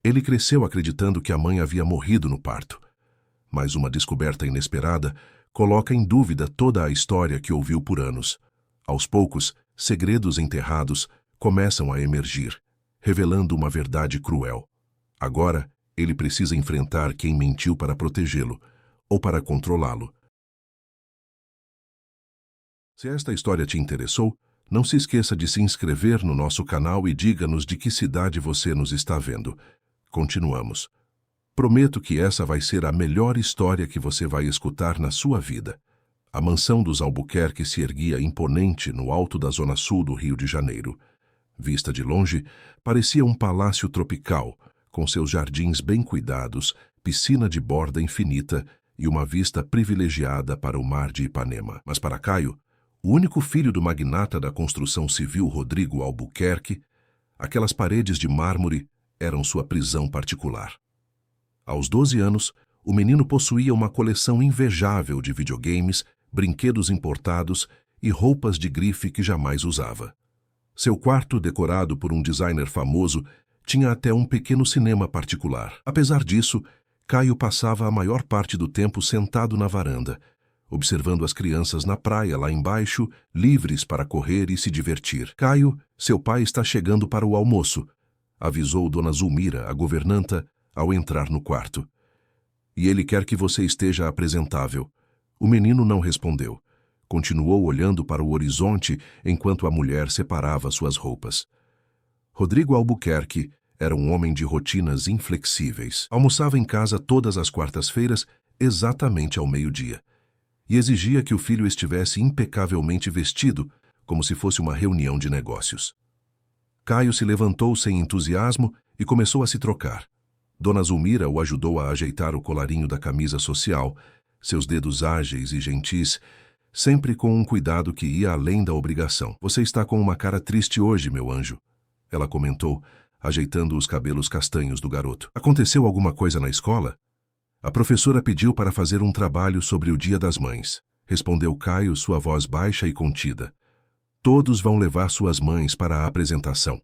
Ele cresceu acreditando que a mãe havia morrido no parto. Mas uma descoberta inesperada coloca em dúvida toda a história que ouviu por anos. Aos poucos, segredos enterrados começam a emergir, revelando uma verdade cruel. Agora, ele precisa enfrentar quem mentiu para protegê-lo ou para controlá-lo. Se esta história te interessou, não se esqueça de se inscrever no nosso canal e diga-nos de que cidade você nos está vendo. Continuamos. Prometo que essa vai ser a melhor história que você vai escutar na sua vida. A mansão dos Albuquerque se erguia imponente no alto da zona sul do Rio de Janeiro. Vista de longe, parecia um palácio tropical, com seus jardins bem cuidados, piscina de borda infinita e uma vista privilegiada para o mar de Ipanema. Mas para Caio, o único filho do magnata da construção civil Rodrigo Albuquerque, aquelas paredes de mármore eram sua prisão particular. Aos 12 anos, o menino possuía uma coleção invejável de videogames, brinquedos importados e roupas de grife que jamais usava. Seu quarto, decorado por um designer famoso, tinha até um pequeno cinema particular. Apesar disso, Caio passava a maior parte do tempo sentado na varanda, observando as crianças na praia lá embaixo, livres para correr e se divertir. Caio, seu pai está chegando para o almoço, avisou Dona Zulmira, a governanta, ao entrar no quarto. E ele quer que você esteja apresentável. O menino não respondeu. Continuou olhando para o horizonte enquanto a mulher separava suas roupas. Rodrigo Albuquerque era um homem de rotinas inflexíveis. Almoçava em casa todas as quartas-feiras, exatamente ao meio-dia, e exigia que o filho estivesse impecavelmente vestido, como se fosse uma reunião de negócios. Caio se levantou sem entusiasmo e começou a se trocar. Dona Zulmira o ajudou a ajeitar o colarinho da camisa social, seus dedos ágeis e gentis, sempre com um cuidado que ia além da obrigação. Você está com uma cara triste hoje, meu anjo, ela comentou, ajeitando os cabelos castanhos do garoto. Aconteceu alguma coisa na escola? A professora pediu para fazer um trabalho sobre o Dia das Mães, respondeu Caio, sua voz baixa e contida. Todos vão levar suas mães para a apresentação.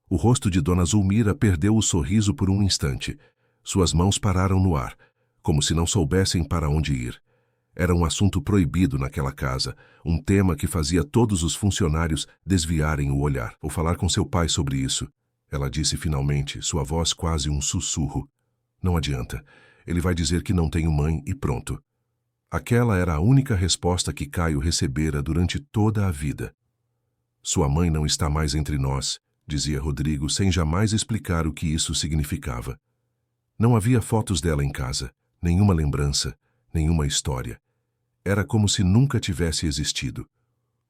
O rosto de Dona Zulmira perdeu o sorriso por um instante. Suas mãos pararam no ar, como se não soubessem para onde ir. Era um assunto proibido naquela casa, um tema que fazia todos os funcionários desviarem o olhar. Vou falar com seu pai sobre isso, ela disse finalmente, sua voz quase um sussurro. Não adianta. Ele vai dizer que não tenho mãe e pronto. Aquela era a única resposta que Caio recebera durante toda a vida. Sua mãe não está mais entre nós, dizia Rodrigo sem jamais explicar o que isso significava. Não havia fotos dela em casa, nenhuma lembrança, nenhuma história. Era como se nunca tivesse existido.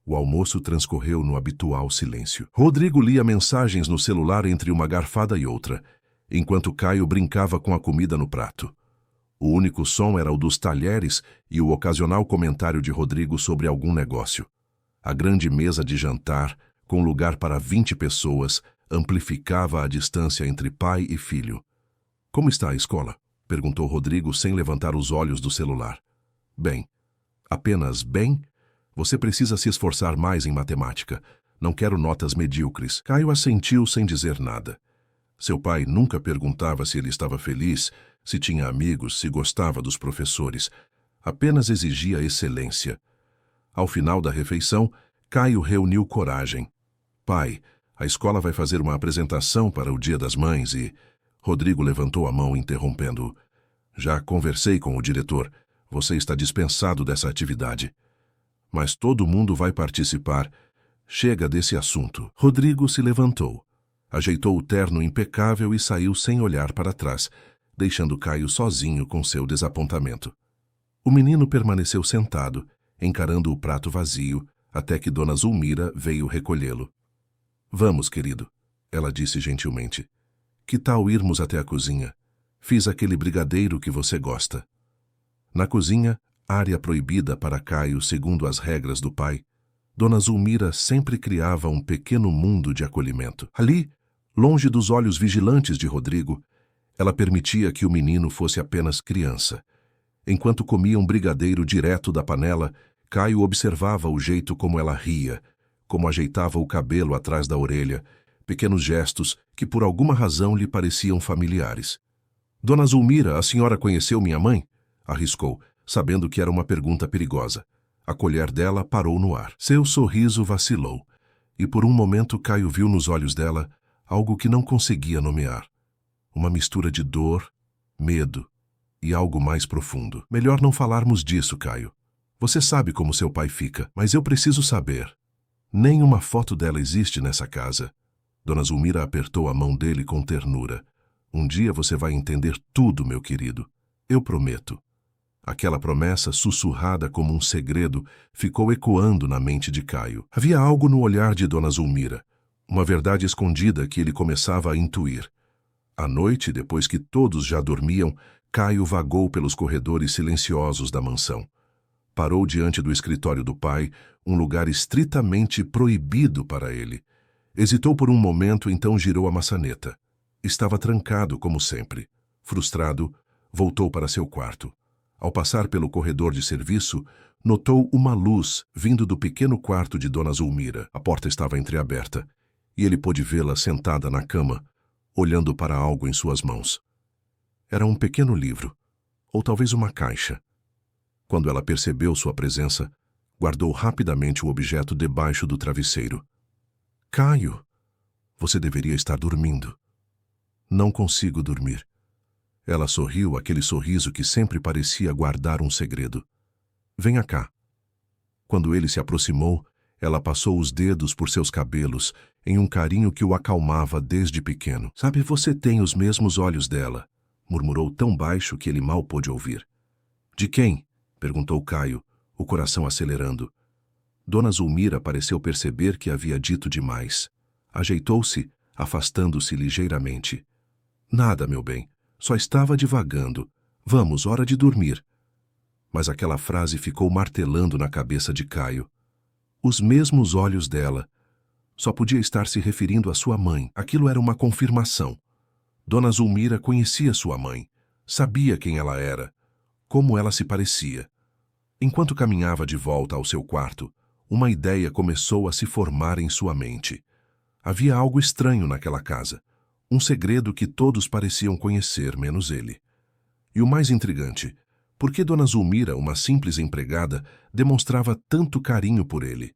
O almoço transcorreu no habitual silêncio. Rodrigo lia mensagens no celular entre uma garfada e outra, enquanto Caio brincava com a comida no prato. O único som era o dos talheres e o ocasional comentário de Rodrigo sobre algum negócio. A grande mesa de jantar, com lugar para 20 pessoas, amplificava a distância entre pai e filho. Como está a escola? Perguntou Rodrigo sem levantar os olhos do celular. Bem. Apenas bem? Você precisa se esforçar mais em matemática. Não quero notas medíocres. Caio assentiu sem dizer nada. Seu pai nunca perguntava se ele estava feliz, se tinha amigos, se gostava dos professores. Apenas exigia excelência. Ao final da refeição, Caio reuniu coragem. Pai, a escola vai fazer uma apresentação para o Dia das Mães e... Rodrigo levantou a mão interrompendo-o. Já conversei com o diretor. Você está dispensado dessa atividade. Mas todo mundo vai participar. Chega desse assunto. Rodrigo se levantou. Ajeitou o terno impecável e saiu sem olhar para trás, deixando Caio sozinho com seu desapontamento. O menino permaneceu sentado, encarando o prato vazio, até que Dona Zulmira veio recolhê-lo. Vamos, querido, ela disse gentilmente. Que tal irmos até a cozinha? Fiz aquele brigadeiro que você gosta. Na cozinha, área proibida para Caio segundo as regras do pai, Dona Zulmira sempre criava um pequeno mundo de acolhimento. Ali, longe dos olhos vigilantes de Rodrigo, ela permitia que o menino fosse apenas criança. Enquanto comia um brigadeiro direto da panela, Caio observava o jeito como ela ria, como ajeitava o cabelo atrás da orelha, pequenos gestos que por alguma razão lhe pareciam familiares. Dona Zulmira, a senhora conheceu minha mãe? Arriscou, sabendo que era uma pergunta perigosa. A colher dela parou no ar. Seu sorriso vacilou, e por um momento Caio viu nos olhos dela algo que não conseguia nomear. Uma mistura de dor, medo e algo mais profundo. Melhor não falarmos disso, Caio. Você sabe como seu pai fica, mas eu preciso saber. Nenhuma foto dela existe nessa casa. Dona Zulmira apertou a mão dele com ternura. Um dia você vai entender tudo, meu querido. Eu prometo. Aquela promessa, sussurrada como um segredo, ficou ecoando na mente de Caio. Havia algo no olhar de Dona Zulmira, uma verdade escondida que ele começava a intuir. À noite, depois que todos já dormiam, Caio vagou pelos corredores silenciosos da mansão. Parou diante do escritório do pai, um lugar estritamente proibido para ele. Hesitou por um momento, então girou a maçaneta. Estava trancado, como sempre. Frustrado, voltou para seu quarto. Ao passar pelo corredor de serviço, notou uma luz vindo do pequeno quarto de Dona Zulmira. A porta estava entreaberta, e ele pôde vê-la sentada na cama, olhando para algo em suas mãos. Era um pequeno livro, ou talvez uma caixa. Quando ela percebeu sua presença, guardou rapidamente o objeto debaixo do travesseiro. Caio, você deveria estar dormindo. Não consigo dormir. Ela sorriu, aquele sorriso que sempre parecia guardar um segredo. Venha cá. Quando ele se aproximou, ela passou os dedos por seus cabelos, em um carinho que o acalmava desde pequeno. Sabe, você tem os mesmos olhos dela, murmurou tão baixo que ele mal pôde ouvir. De quem? Perguntou Caio, o coração acelerando. Dona Zulmira pareceu perceber que havia dito demais. Ajeitou-se, afastando-se ligeiramente. Nada, meu bem. Só estava divagando. Vamos, hora de dormir. Mas aquela frase ficou martelando na cabeça de Caio. Os mesmos olhos dela. Só podia estar se referindo à sua mãe. Aquilo era uma confirmação. Dona Zulmira conhecia sua mãe. Sabia quem ela era. Como ela se parecia. Enquanto caminhava de volta ao seu quarto, uma ideia começou a se formar em sua mente. Havia algo estranho naquela casa. Um segredo que todos pareciam conhecer, menos ele. E o mais intrigante, por que Dona Zulmira, uma simples empregada, demonstrava tanto carinho por ele?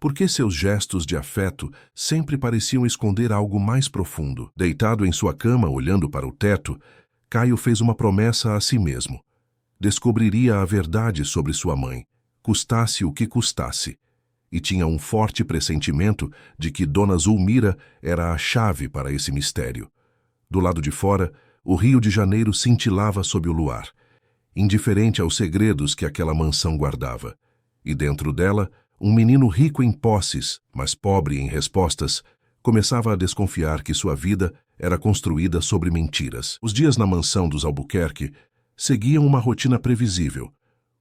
Por que seus gestos de afeto sempre pareciam esconder algo mais profundo? Deitado em sua cama, olhando para o teto, Caio fez uma promessa a si mesmo. Descobriria a verdade sobre sua mãe, custasse o que custasse. E tinha um forte pressentimento de que Dona Zulmira era a chave para esse mistério. Do lado de fora, o Rio de Janeiro cintilava sob o luar, indiferente aos segredos que aquela mansão guardava. E dentro dela, um menino rico em posses, mas pobre em respostas, começava a desconfiar que sua vida era construída sobre mentiras. Os dias na mansão dos Albuquerque seguiam uma rotina previsível,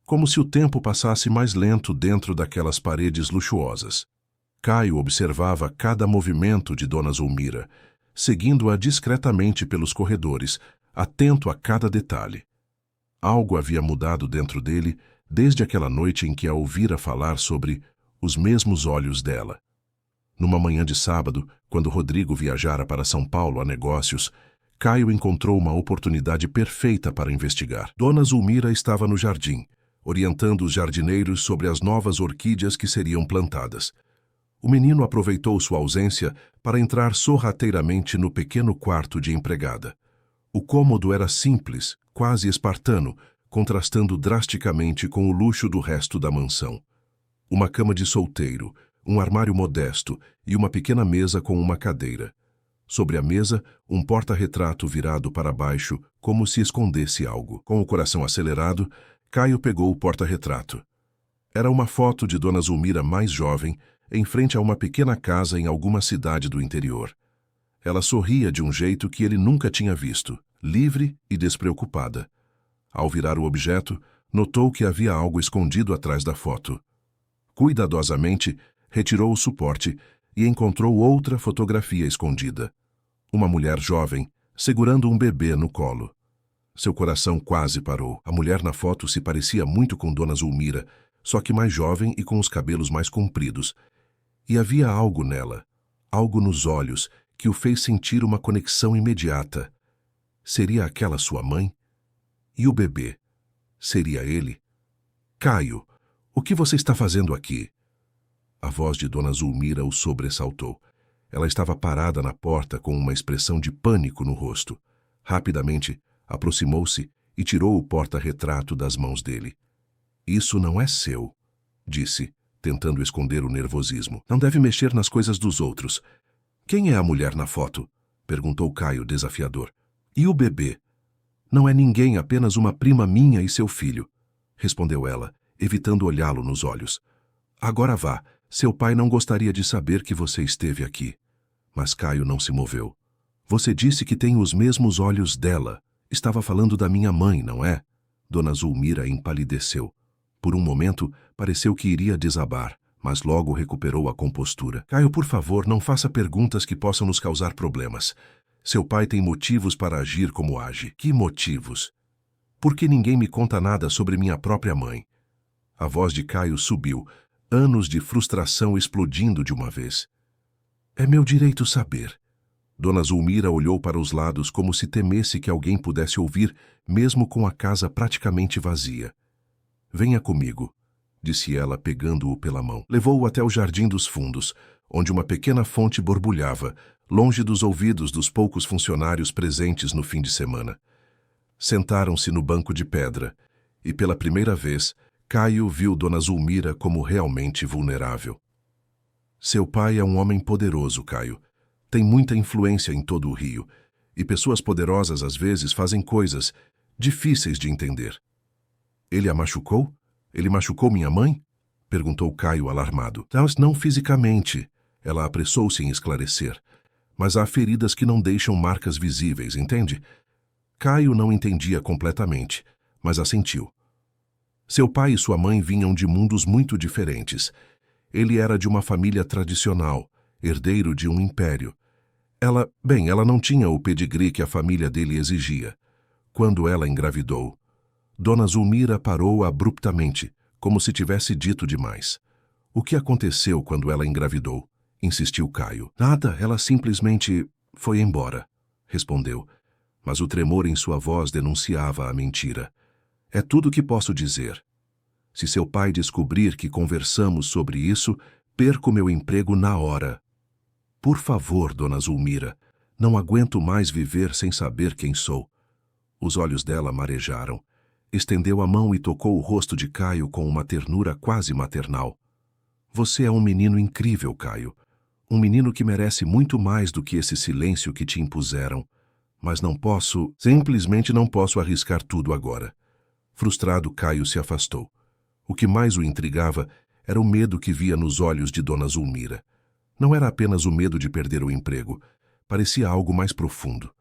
como se o tempo passasse mais lento dentro daquelas paredes luxuosas. Caio observava cada movimento de Dona Zulmira, seguindo-a discretamente pelos corredores, atento a cada detalhe. Algo havia mudado dentro dele desde aquela noite em que a ouvira falar sobre os mesmos olhos dela. Numa manhã de sábado, quando Rodrigo viajara para São Paulo a negócios, Caio encontrou uma oportunidade perfeita para investigar. Dona Zulmira estava no jardim, orientando os jardineiros sobre as novas orquídeas que seriam plantadas. O menino aproveitou sua ausência para entrar sorrateiramente no pequeno quarto de empregada. O cômodo era simples, quase espartano, contrastando drasticamente com o luxo do resto da mansão. Uma cama de solteiro, um armário modesto e uma pequena mesa com uma cadeira. Sobre a mesa, um porta-retrato virado para baixo, como se escondesse algo. Com o coração acelerado, Caio pegou o porta-retrato. Era uma foto de Dona Zulmira mais jovem, em frente a uma pequena casa em alguma cidade do interior. Ela sorria de um jeito que ele nunca tinha visto, livre e despreocupada. Ao virar o objeto, notou que havia algo escondido atrás da foto. Cuidadosamente, retirou o suporte e encontrou outra fotografia escondida. Uma mulher jovem, segurando um bebê no colo. Seu coração quase parou. A mulher na foto se parecia muito com Dona Zulmira, só que mais jovem e com os cabelos mais compridos. E havia algo nela, algo nos olhos, que o fez sentir uma conexão imediata. Seria aquela sua mãe? E o bebê? Seria ele? Caio, o que você está fazendo aqui? A voz de Dona Zulmira o sobressaltou. Ela estava parada na porta com uma expressão de pânico no rosto. Rapidamente, aproximou-se e tirou o porta-retrato das mãos dele. Isso não é seu, disse, tentando esconder o nervosismo. Não deve mexer nas coisas dos outros. Quem é a mulher na foto? Perguntou Caio, desafiador. E o bebê? Não é ninguém, apenas uma prima minha e seu filho, respondeu ela, evitando olhá-lo nos olhos. Agora vá, seu pai não gostaria de saber que você esteve aqui. Mas Caio não se moveu. Você disse que tem os mesmos olhos dela. Estava falando da minha mãe, não é? Dona Zulmira empalideceu. Por um momento, pareceu que iria desabar, mas logo recuperou a compostura. Caio, por favor, não faça perguntas que possam nos causar problemas. Seu pai tem motivos para agir como age. Que motivos? Por que ninguém me conta nada sobre minha própria mãe? A voz de Caio subiu, anos de frustração explodindo de uma vez. É meu direito saber. Dona Zulmira olhou para os lados como se temesse que alguém pudesse ouvir, mesmo com a casa praticamente vazia. Venha comigo, disse ela, pegando-o pela mão. Levou-o até o Jardim dos Fundos, onde uma pequena fonte borbulhava, longe dos ouvidos dos poucos funcionários presentes no fim de semana. Sentaram-se no banco de pedra, e pela primeira vez, Caio viu Dona Zulmira como realmente vulnerável. Seu pai é um homem poderoso, Caio. Tem muita influência em todo o Rio, e pessoas poderosas às vezes fazem coisas difíceis de entender. Ele a machucou? Ele machucou minha mãe? Perguntou Caio alarmado. Não fisicamente, ela apressou-se em esclarecer. Mas há feridas que não deixam marcas visíveis, entende? Caio não entendia completamente, mas assentiu. Seu pai e sua mãe vinham de mundos muito diferentes. Ele era de uma família tradicional, herdeiro de um império. Ela não tinha o pedigree que a família dele exigia. Quando ela engravidou, Dona Zulmira parou abruptamente, como se tivesse dito demais. O que aconteceu quando ela engravidou? Insistiu Caio. Nada, ela simplesmente foi embora, respondeu, mas o tremor em sua voz denunciava a mentira. É tudo o que posso dizer. Se seu pai descobrir que conversamos sobre isso, perco meu emprego na hora. Por favor, Dona Zulmira, não aguento mais viver sem saber quem sou. Os olhos dela marejaram. Estendeu a mão e tocou o rosto de Caio com uma ternura quase maternal. Você é um menino incrível, Caio. Um menino que merece muito mais do que esse silêncio que te impuseram. Mas simplesmente não posso arriscar tudo agora. Frustrado, Caio se afastou. O que mais o intrigava era o medo que via nos olhos de Dona Zulmira. Não era apenas o medo de perder o emprego. Parecia algo mais profundo.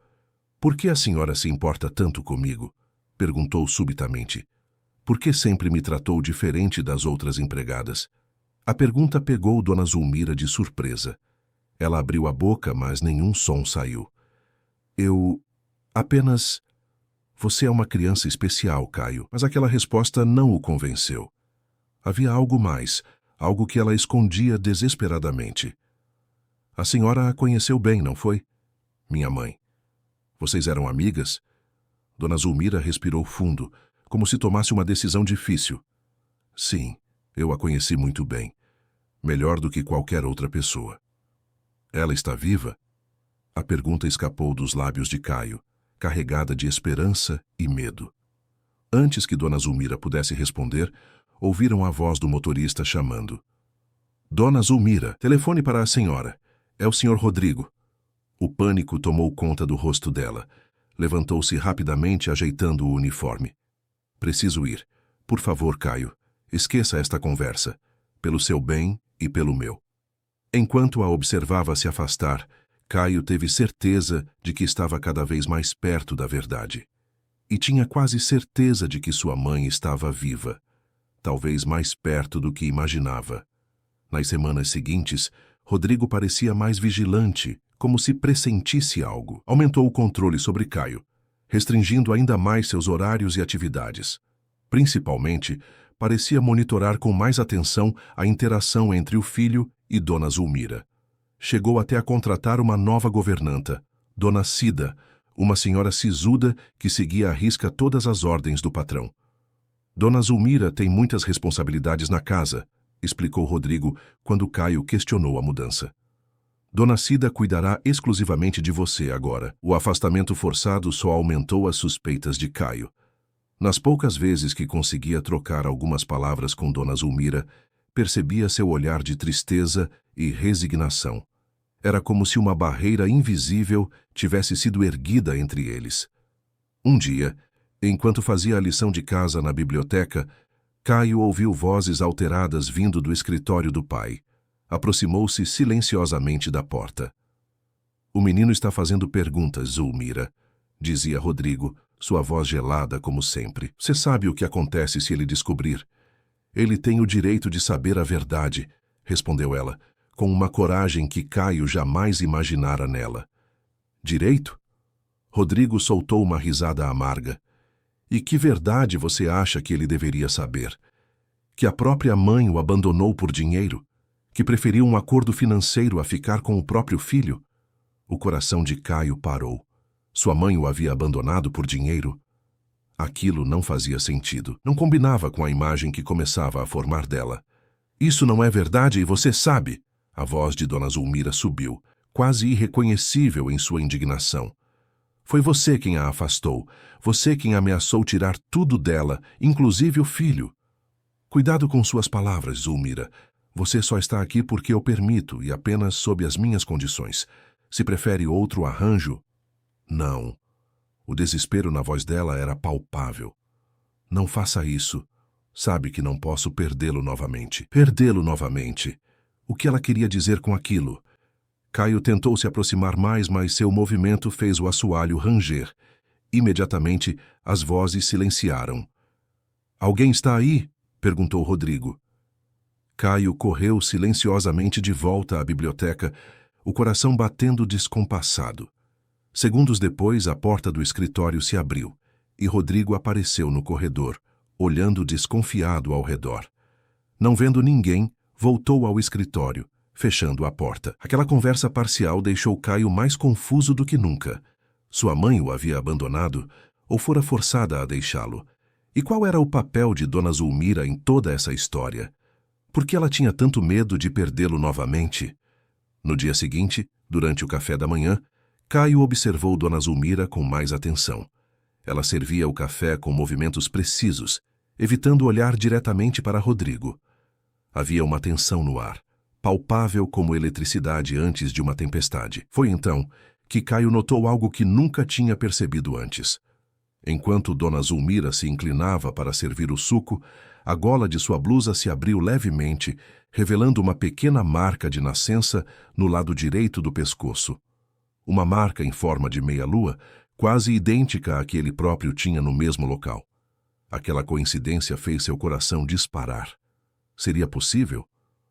Por que a senhora se importa tanto comigo? Perguntou subitamente. Por que sempre me tratou diferente das outras empregadas? A pergunta pegou Dona Zulmira de surpresa. Ela abriu a boca, mas nenhum som saiu. Apenas... Você é uma criança especial, Caio. Mas aquela resposta não o convenceu. Havia algo mais, algo que ela escondia desesperadamente. A senhora a conheceu bem, não foi? Minha mãe. Vocês eram amigas? Dona Zulmira respirou fundo, como se tomasse uma decisão difícil. Sim, eu a conheci muito bem. Melhor do que qualquer outra pessoa. Ela está viva? A pergunta escapou dos lábios de Caio, carregada de esperança e medo. Antes que Dona Zulmira pudesse responder, ouviram a voz do motorista chamando. Dona Zulmira, telefone para a senhora. É o senhor Rodrigo. O pânico tomou conta do rosto dela. Levantou-se rapidamente, ajeitando o uniforme. Preciso ir. Por favor, Caio, esqueça esta conversa. Pelo seu bem e pelo meu. Enquanto a observava se afastar, Caio teve certeza de que estava cada vez mais perto da verdade. E tinha quase certeza de que sua mãe estava viva. Talvez mais perto do que imaginava. Nas semanas seguintes, Rodrigo parecia mais vigilante, como se pressentisse algo. Aumentou o controle sobre Caio, restringindo ainda mais seus horários e atividades. Principalmente, parecia monitorar com mais atenção a interação entre o filho e Dona Zulmira. chegou até a contratar uma nova governanta, Dona Cida, uma senhora sisuda que seguia à risca todas as ordens do patrão. Dona Zulmira tem muitas responsabilidades na casa, explicou Rodrigo quando Caio questionou a mudança. Dona Cida cuidará exclusivamente de você agora. O afastamento forçado só aumentou as suspeitas de Caio. Nas poucas vezes que conseguia trocar algumas palavras com Dona Zulmira, percebia seu olhar de tristeza e resignação. Era como se uma barreira invisível tivesse sido erguida entre eles. Um dia, enquanto fazia a lição de casa na biblioteca, Caio ouviu vozes alteradas vindo do escritório do pai. Aproximou-se silenciosamente da porta. "O menino está fazendo perguntas, Zulmira", dizia Rodrigo, sua voz gelada como sempre. "Você sabe o que acontece se ele descobrir?" "Ele tem o direito de saber a verdade", respondeu ela, com uma coragem que Caio jamais imaginara nela. "Direito?" Rodrigo soltou uma risada amarga. "E que verdade você acha que ele deveria saber? Que a própria mãe o abandonou por dinheiro? Que preferiu um acordo financeiro a ficar com o próprio filho?" O coração de Caio parou. Sua mãe o havia abandonado por dinheiro? Aquilo não fazia sentido. Não combinava com a imagem que começava a formar dela. "Isso não é verdade e você sabe!" A voz de Dona Zulmira subiu, quase irreconhecível em sua indignação. "Foi você quem a afastou. Você quem ameaçou tirar tudo dela, inclusive o filho." "Cuidado com suas palavras, Zulmira. Você só está aqui porque eu permito e apenas sob as minhas condições. Se prefere outro arranjo..." "Não." O desespero na voz dela era palpável. "Não faça isso. Sabe que não posso perdê-lo novamente." Perdê-lo novamente. O que ela queria dizer com aquilo? Caio tentou se aproximar mais, mas seu movimento fez o assoalho ranger. Imediatamente, as vozes silenciaram. "Alguém está aí?" perguntou Rodrigo. Caio correu silenciosamente de volta à biblioteca, o coração batendo descompassado. Segundos depois, a porta do escritório se abriu e Rodrigo apareceu no corredor, olhando desconfiado ao redor. Não vendo ninguém, voltou ao escritório, fechando a porta. Aquela conversa parcial deixou Caio mais confuso do que nunca. Sua mãe o havia abandonado ou fora forçada a deixá-lo? E qual era o papel de Dona Zulmira em toda essa história? Por que ela tinha tanto medo de perdê-lo novamente? No dia seguinte, durante o café da manhã, Caio observou Dona Zulmira com mais atenção. Ela servia o café com movimentos precisos, evitando olhar diretamente para Rodrigo. Havia uma tensão no ar, palpável como eletricidade antes de uma tempestade. Foi então que Caio notou algo que nunca tinha percebido antes. Enquanto Dona Zulmira se inclinava para servir o suco, a gola de sua blusa se abriu levemente, revelando uma pequena marca de nascença no lado direito do pescoço. Uma marca em forma de meia-lua, quase idêntica à que ele próprio tinha no mesmo local. Aquela coincidência fez seu coração disparar. Seria possível?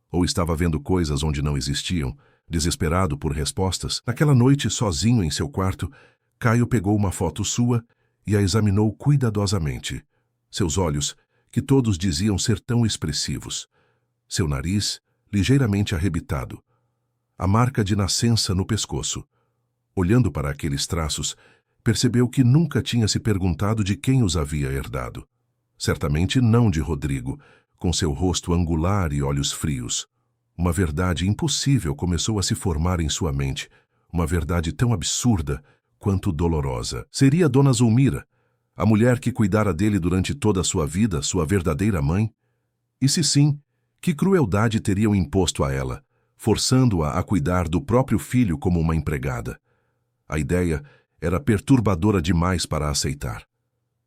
Ou estava vendo coisas onde não existiam, desesperado por respostas? Naquela noite, sozinho em seu quarto, Caio pegou uma foto sua e a examinou cuidadosamente. Seus olhos, que todos diziam ser tão expressivos. Seu nariz, ligeiramente arrebitado. A marca de nascença no pescoço. Olhando para aqueles traços, percebeu que nunca tinha se perguntado de quem os havia herdado. Certamente não de Rodrigo, com seu rosto angular e olhos frios. Uma verdade impossível começou a se formar em sua mente, uma verdade tão absurda quanto dolorosa. Seria Dona Zulmira, a mulher que cuidara dele durante toda a sua vida, sua verdadeira mãe? E se sim, que crueldade teriam imposto a ela, forçando-a a cuidar do próprio filho como uma empregada? A ideia era perturbadora demais para aceitar.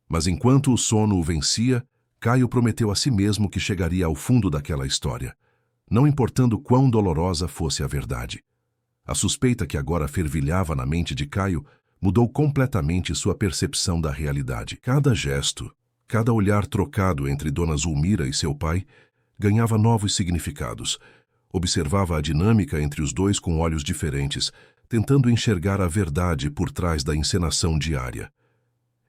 Mas enquanto o sono o vencia, Caio prometeu a si mesmo que chegaria ao fundo daquela história, não importando quão dolorosa fosse a verdade. A suspeita que agora fervilhava na mente de Caio mudou completamente sua percepção da realidade. Cada gesto, cada olhar trocado entre Dona Zulmira e seu pai ganhava novos significados. Observava a dinâmica entre os dois com olhos diferentes, tentando enxergar a verdade por trás da encenação diária.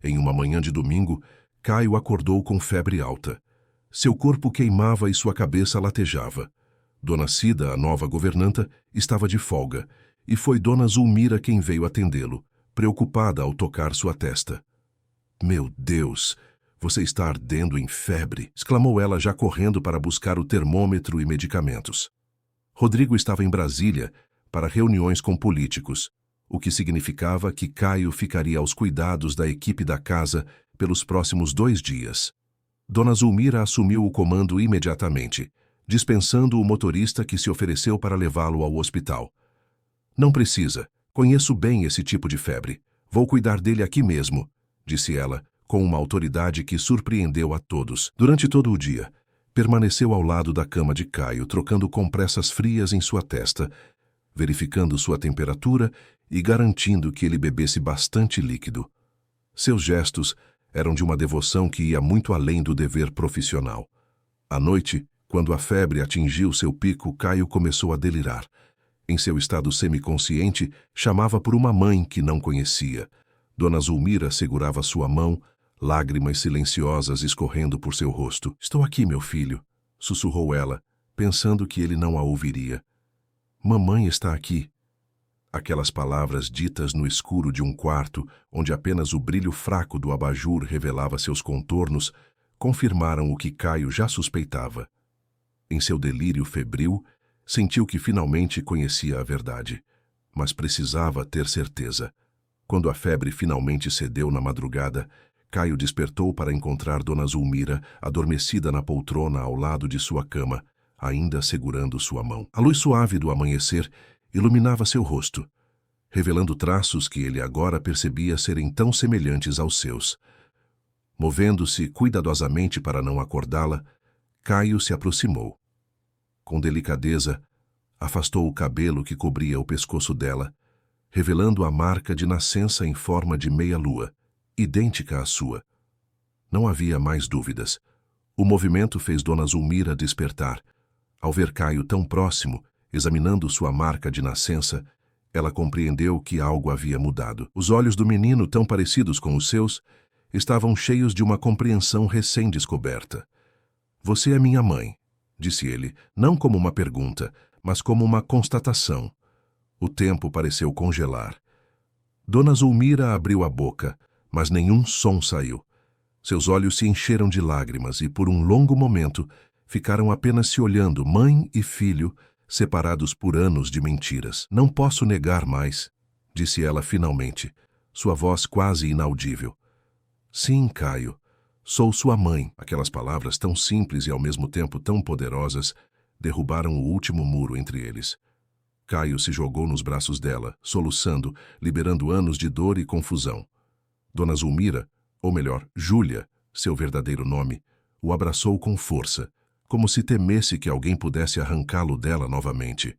Em uma manhã de domingo, Caio acordou com febre alta. Seu corpo queimava e sua cabeça latejava. Dona Cida, a nova governanta, estava de folga, e foi Dona Zulmira quem veio atendê-lo, preocupada ao tocar sua testa. "Meu Deus, você está ardendo em febre", exclamou ela já correndo para buscar o termômetro e medicamentos. Rodrigo estava em Brasília para reuniões com políticos, o que significava que Caio ficaria aos cuidados da equipe da casa pelos próximos 2 dias. Dona Zulmira assumiu o comando imediatamente, dispensando o motorista que se ofereceu para levá-lo ao hospital. "Não precisa. Conheço bem esse tipo de febre. Vou cuidar dele aqui mesmo", disse ela, com uma autoridade que surpreendeu a todos. Durante todo o dia, permaneceu ao lado da cama de Caio, trocando compressas frias em sua testa, verificando sua temperatura e garantindo que ele bebesse bastante líquido. Seus gestos eram de uma devoção que ia muito além do dever profissional. À noite, quando a febre atingiu seu pico, Caio começou a delirar. Em seu estado semiconsciente, chamava por uma mãe que não conhecia. Dona Zulmira segurava sua mão, lágrimas silenciosas escorrendo por seu rosto. "Estou aqui, meu filho", sussurrou ela, pensando que ele não a ouviria. "Mamãe está aqui." Aquelas palavras ditas no escuro de um quarto, onde apenas o brilho fraco do abajur revelava seus contornos, confirmaram o que Caio já suspeitava. Em seu delírio febril, sentiu que finalmente conhecia a verdade, mas precisava ter certeza. Quando a febre finalmente cedeu na madrugada, Caio despertou para encontrar Dona Zulmira adormecida na poltrona ao lado de sua cama, ainda segurando sua mão. A luz suave do amanhecer iluminava seu rosto, revelando traços que ele agora percebia serem tão semelhantes aos seus. Movendo-se cuidadosamente para não acordá-la, Caio se aproximou. Com delicadeza, afastou o cabelo que cobria o pescoço dela, revelando a marca de nascença em forma de meia-lua, idêntica à sua. Não havia mais dúvidas. O movimento fez Dona Zulmira despertar. Ao ver Caio tão próximo, examinando sua marca de nascença, ela compreendeu que algo havia mudado. Os olhos do menino, tão parecidos com os seus, estavam cheios de uma compreensão recém-descoberta. "Você é minha mãe", disse ele, não como uma pergunta, mas como uma constatação. O tempo pareceu congelar. Dona Zulmira abriu a boca, mas nenhum som saiu. Seus olhos se encheram de lágrimas e, por um longo momento, ficaram apenas se olhando, mãe e filho, separados por anos de mentiras. "Não posso negar mais", disse ela finalmente, sua voz quase inaudível. "Sim, Caio, sou sua mãe." Aquelas palavras tão simples e ao mesmo tempo tão poderosas derrubaram o último muro entre eles. Caio se jogou nos braços dela, soluçando, liberando anos de dor e confusão. Dona Zulmira, ou melhor, Júlia, seu verdadeiro nome, o abraçou com força, como se temesse que alguém pudesse arrancá-lo dela novamente.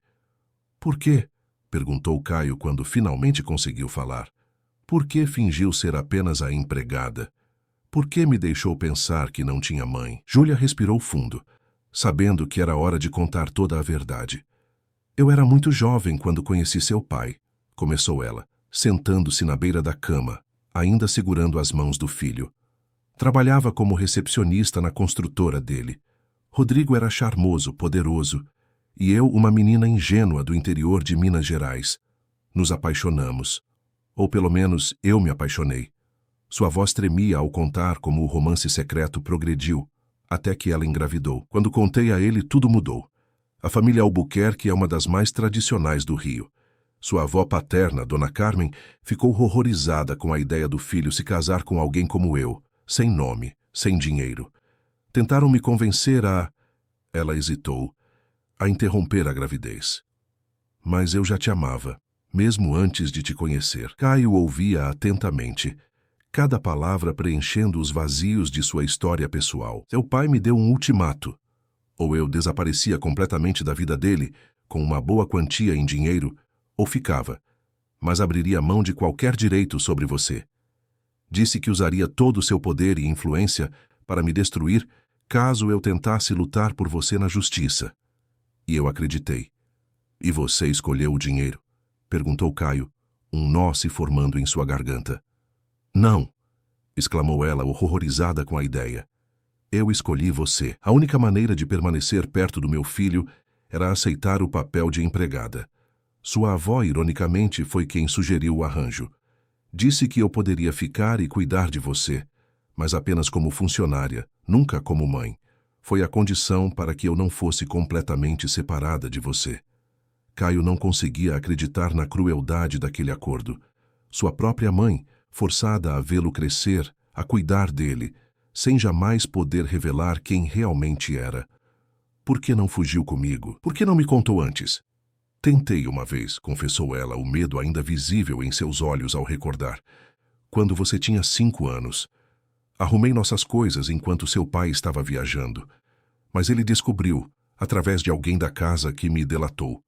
"Por quê?", perguntou Caio quando finalmente conseguiu falar. "Por que fingiu ser apenas a empregada? Por que me deixou pensar que não tinha mãe?" Júlia respirou fundo, sabendo que era hora de contar toda a verdade. "Eu era muito jovem quando conheci seu pai", começou ela, sentando-se na beira da cama, ainda segurando as mãos do filho. "Trabalhava como recepcionista na construtora dele. Rodrigo era charmoso, poderoso, e eu uma menina ingênua do interior de Minas Gerais. Nos apaixonamos. Ou pelo menos eu me apaixonei." Sua voz tremia ao contar como o romance secreto progrediu, até que ela engravidou. "Quando contei a ele, tudo mudou. A família Albuquerque é uma das mais tradicionais do Rio. Sua avó paterna, Dona Carmen, ficou horrorizada com a ideia do filho se casar com alguém como eu, sem nome, sem dinheiro. Tentaram me convencer a..." Ela hesitou, "a interromper a gravidez. Mas eu já te amava, mesmo antes de te conhecer." Caio ouvia atentamente, cada palavra preenchendo os vazios de sua história pessoal. "Seu pai me deu um ultimato. Ou eu desaparecia completamente da vida dele, com uma boa quantia em dinheiro, ou ficava, mas abriria mão de qualquer direito sobre você. Disse que usaria todo o seu poder e influência para me destruir caso eu tentasse lutar por você na justiça. E eu acreditei." "E você escolheu o dinheiro?", perguntou Caio, um nó se formando em sua garganta. "Não", exclamou ela, horrorizada com a ideia. "Eu escolhi você. A única maneira de permanecer perto do meu filho era aceitar o papel de empregada. Sua avó, ironicamente, foi quem sugeriu o arranjo. Disse que eu poderia ficar e cuidar de você, mas apenas como funcionária, nunca como mãe. Foi a condição para que eu não fosse completamente separada de você. Caio não conseguia acreditar na crueldade daquele acordo. Sua própria mãe, forçada a vê-lo crescer, a cuidar dele, sem jamais poder revelar quem realmente era. Por que não fugiu comigo? Por que não me contou antes? Tentei uma vez, confessou ela, o medo ainda visível em seus olhos ao recordar. Quando você tinha 5 anos. Arrumei nossas coisas enquanto seu pai estava viajando. Mas ele descobriu, através de alguém da casa, que me delatou.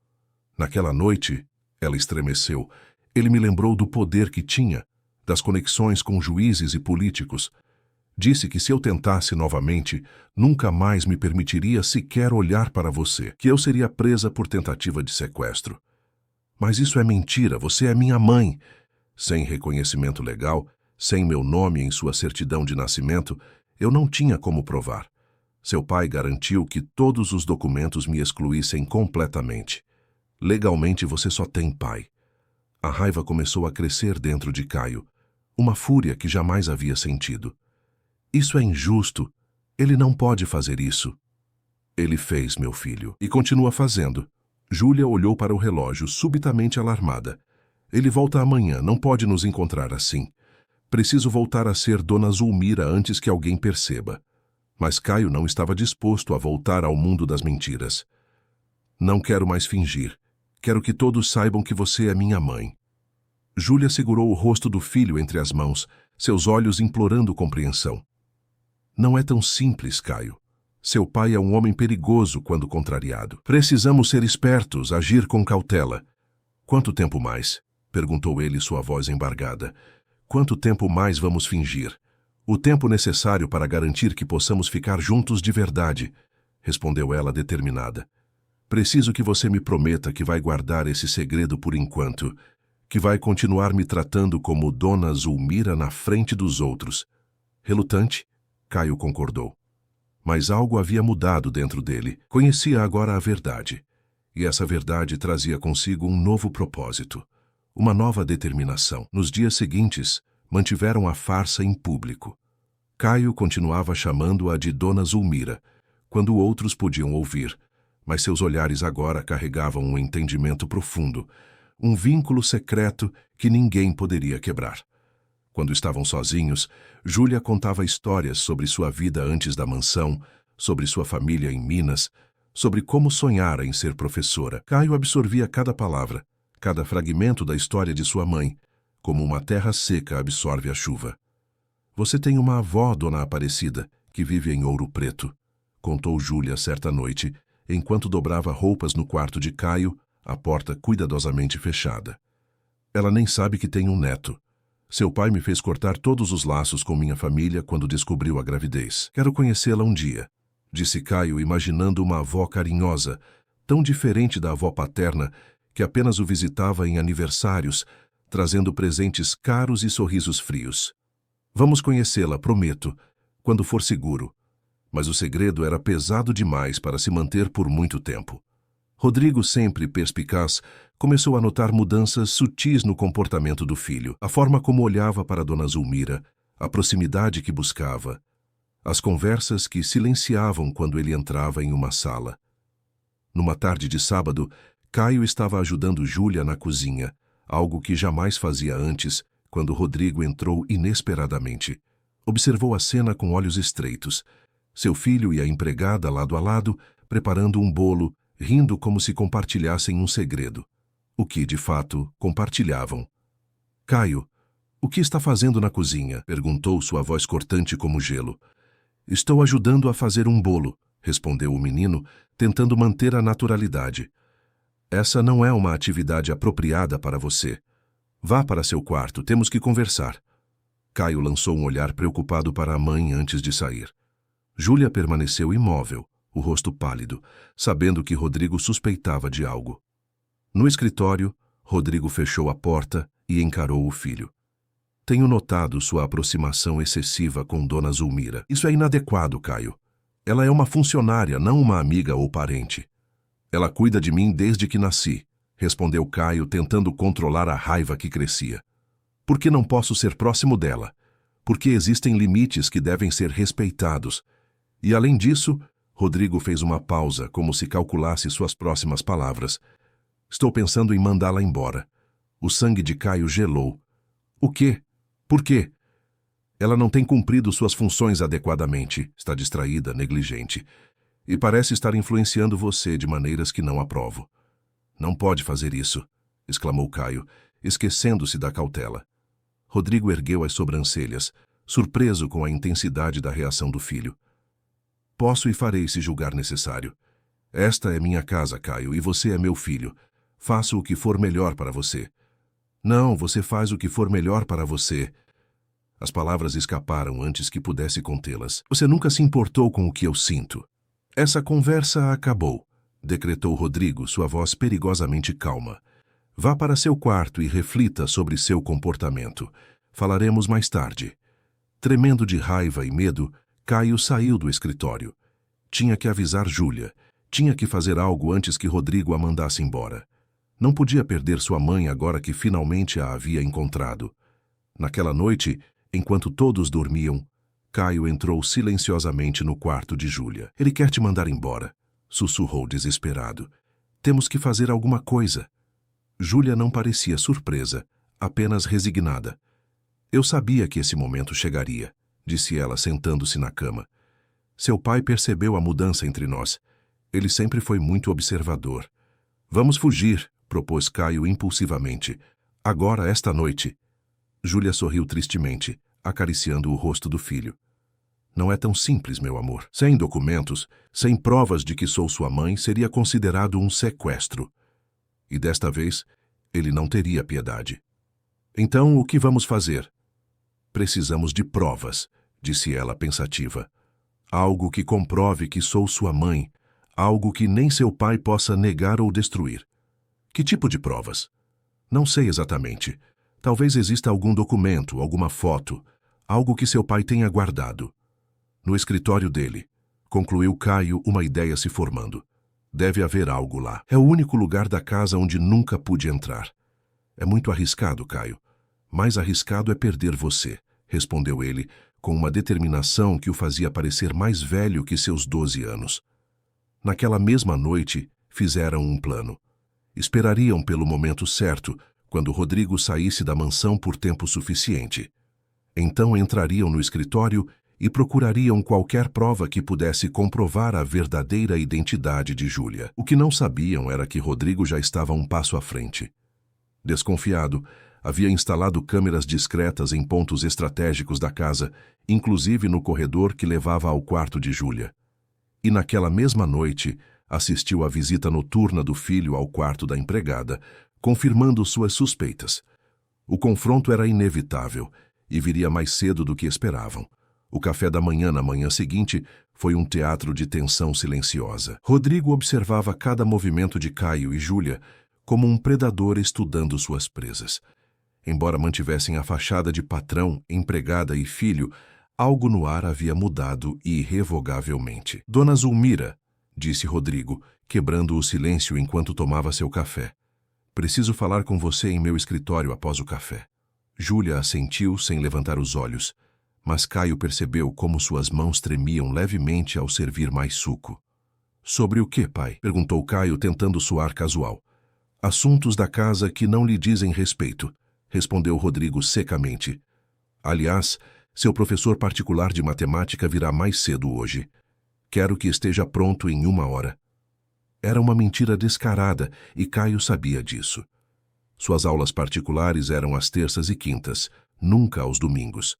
Naquela noite, ela estremeceu. Ele me lembrou do poder que tinha, das conexões com juízes e políticos. Disse que se eu tentasse novamente, nunca mais me permitiria sequer olhar para você, que eu seria presa por tentativa de sequestro. Mas isso é mentira, você é minha mãe. Sem reconhecimento legal, sem meu nome em sua certidão de nascimento, eu não tinha como provar. Seu pai garantiu que todos os documentos me excluíssem completamente. Legalmente você só tem pai. A raiva começou a crescer dentro de Caio, uma fúria que jamais havia sentido. Isso é injusto. Ele não pode fazer isso. Ele fez, meu filho, e continua fazendo. Júlia olhou para o relógio, subitamente alarmada. Ele volta amanhã, não pode nos encontrar assim. Preciso voltar a ser Dona Zulmira antes que alguém perceba. Mas Caio não estava disposto a voltar ao mundo das mentiras. Não quero mais fingir. Quero que todos saibam que você é minha mãe. Júlia segurou o rosto do filho entre as mãos, seus olhos implorando compreensão. Não é tão simples, Caio. Seu pai é um homem perigoso quando contrariado. Precisamos ser espertos, agir com cautela. Quanto tempo mais? Perguntou ele, sua voz embargada. Quanto tempo mais vamos fingir? O tempo necessário para garantir que possamos ficar juntos de verdade, respondeu ela determinada. Preciso que você me prometa que vai guardar esse segredo por enquanto, que vai continuar me tratando como Dona Zulmira na frente dos outros. Relutante, Caio concordou. Mas algo havia mudado dentro dele. Conhecia agora a verdade. E essa verdade trazia consigo um novo propósito, uma nova determinação. Nos dias seguintes, mantiveram a farsa em público. Caio continuava chamando-a de Dona Zulmira, quando outros podiam ouvir, mas seus olhares agora carregavam um entendimento profundo, um vínculo secreto que ninguém poderia quebrar. Quando estavam sozinhos, Júlia contava histórias sobre sua vida antes da mansão, sobre sua família em Minas, sobre como sonhara em ser professora. Caio absorvia cada palavra, cada fragmento da história de sua mãe, como uma terra seca absorve a chuva. Você tem uma avó, Dona Aparecida, que vive em Ouro Preto, contou Júlia certa noite, enquanto dobrava roupas no quarto de Caio, a porta cuidadosamente fechada. Ela nem sabe que tem um neto. Seu pai me fez cortar todos os laços com minha família quando descobriu a gravidez. Quero conhecê-la um dia, disse Caio, imaginando uma avó carinhosa, tão diferente da avó paterna, que apenas o visitava em aniversários, trazendo presentes caros e sorrisos frios. Vamos conhecê-la, prometo, quando for seguro. Mas o segredo era pesado demais para se manter por muito tempo. Rodrigo, sempre perspicaz, começou a notar mudanças sutis no comportamento do filho, a forma como olhava para Dona Zulmira, a proximidade que buscava, as conversas que silenciavam quando ele entrava em uma sala. Numa tarde de sábado, Caio estava ajudando Júlia na cozinha, algo que jamais fazia antes, quando Rodrigo entrou inesperadamente. Observou a cena com olhos estreitos, seu filho e a empregada lado a lado, preparando um bolo, rindo como se compartilhassem um segredo. O que, de fato, compartilhavam. Caio, o que está fazendo na cozinha? Perguntou sua voz cortante como gelo. Estou ajudando a fazer um bolo, respondeu o menino, tentando manter a naturalidade. Essa não é uma atividade apropriada para você. Vá para seu quarto, temos que conversar. Caio lançou um olhar preocupado para a mãe antes de sair. Júlia permaneceu imóvel, o rosto pálido, sabendo que Rodrigo suspeitava de algo. No escritório, Rodrigo fechou a porta e encarou o filho. Tenho notado sua aproximação excessiva com Dona Zulmira. Isso é inadequado, Caio. Ela é uma funcionária, não uma amiga ou parente. Ela cuida de mim desde que nasci, respondeu Caio, tentando controlar a raiva que crescia. Por que não posso ser próximo dela? Porque existem limites que devem ser respeitados. E além disso, Rodrigo fez uma pausa, como se calculasse suas próximas palavras. Estou pensando em mandá-la embora. O sangue de Caio gelou. O quê? Por quê? Ela não tem cumprido suas funções adequadamente, está distraída, negligente, e parece estar influenciando você de maneiras que não aprovo. Não pode fazer isso, exclamou Caio, esquecendo-se da cautela. Rodrigo ergueu as sobrancelhas, surpreso com a intensidade da reação do filho. Posso e farei se julgar necessário. Esta é minha casa, Caio, e você é meu filho. Faço o que for melhor para você. Não, você faz o que for melhor para você. As palavras escaparam antes que pudesse contê-las. Você nunca se importou com o que eu sinto. Essa conversa acabou, decretou Rodrigo, sua voz perigosamente calma. Vá para seu quarto e reflita sobre seu comportamento. Falaremos mais tarde. Tremendo de raiva e medo, Caio saiu do escritório. Tinha que avisar Júlia. Tinha que fazer algo antes que Rodrigo a mandasse embora. Não podia perder sua mãe agora que finalmente a havia encontrado. Naquela noite, enquanto todos dormiam, Caio entrou silenciosamente no quarto de Júlia. Ele quer te mandar embora, sussurrou desesperado. Temos que fazer alguma coisa. Júlia não parecia surpresa, apenas resignada. Eu sabia que esse momento chegaria, disse ela sentando-se na cama. Seu pai percebeu a mudança entre nós. Ele sempre foi muito observador. Vamos fugir, propôs Caio impulsivamente. Agora, esta noite. Júlia sorriu tristemente, acariciando o rosto do filho. Não é tão simples, meu amor. Sem documentos, sem provas de que sou sua mãe, seria considerado um sequestro. E desta vez, ele não teria piedade. Então, o que vamos fazer? Precisamos de provas, disse ela pensativa. Algo que comprove que sou sua mãe, algo que nem seu pai possa negar ou destruir. Que tipo de provas? Não sei exatamente. Talvez exista algum documento, alguma foto, algo que seu pai tenha guardado. No escritório dele, concluiu Caio, uma ideia se formando. Deve haver algo lá. É o único lugar da casa onde nunca pude entrar. É muito arriscado, Caio. Mais arriscado é perder você, respondeu ele, com uma determinação que o fazia parecer mais velho que seus 12 anos. Naquela mesma noite, fizeram um plano. Esperariam pelo momento certo, quando Rodrigo saísse da mansão por tempo suficiente. Então entrariam no escritório e procurariam qualquer prova que pudesse comprovar a verdadeira identidade de Júlia. O que não sabiam era que Rodrigo já estava um passo à frente. Desconfiado, havia instalado câmeras discretas em pontos estratégicos da casa, inclusive no corredor que levava ao quarto de Júlia. E naquela mesma noite, assistiu à visita noturna do filho ao quarto da empregada, confirmando suas suspeitas. O confronto era inevitável e viria mais cedo do que esperavam. O café da manhã na manhã seguinte foi um teatro de tensão silenciosa. Rodrigo observava cada movimento de Caio e Júlia como um predador estudando suas presas. Embora mantivessem a fachada de patrão, empregada e filho, algo no ar havia mudado irrevogavelmente. Dona Zulmira, disse Rodrigo, quebrando o silêncio enquanto tomava seu café. Preciso falar com você em meu escritório após o café. Júlia assentiu sem levantar os olhos, mas Caio percebeu como suas mãos tremiam levemente ao servir mais suco. Sobre o que, pai? Perguntou Caio, tentando soar casual. Assuntos da casa que não lhe dizem respeito, respondeu Rodrigo secamente. Aliás, seu professor particular de matemática virá mais cedo hoje. Quero que esteja pronto em 1 hora. Era uma mentira descarada e Caio sabia disso. Suas aulas particulares eram às terças e quintas, nunca aos domingos.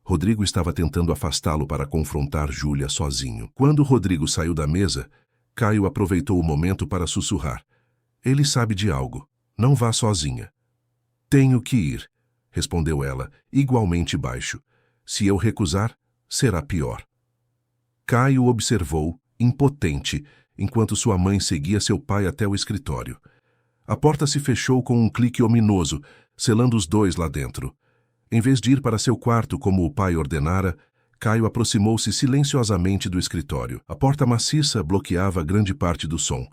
Rodrigo estava tentando afastá-lo para confrontar Júlia sozinho. Quando Rodrigo saiu da mesa, Caio aproveitou o momento para sussurrar. Ele sabe de algo. Não vá sozinha. Tenho que ir, respondeu ela, igualmente baixo. Se eu recusar, será pior. Caio observou, impotente, enquanto sua mãe seguia seu pai até o escritório. A porta se fechou com um clique ominoso, selando os dois lá dentro. Em vez de ir para seu quarto como o pai ordenara, Caio aproximou-se silenciosamente do escritório. A porta maciça bloqueava grande parte do som,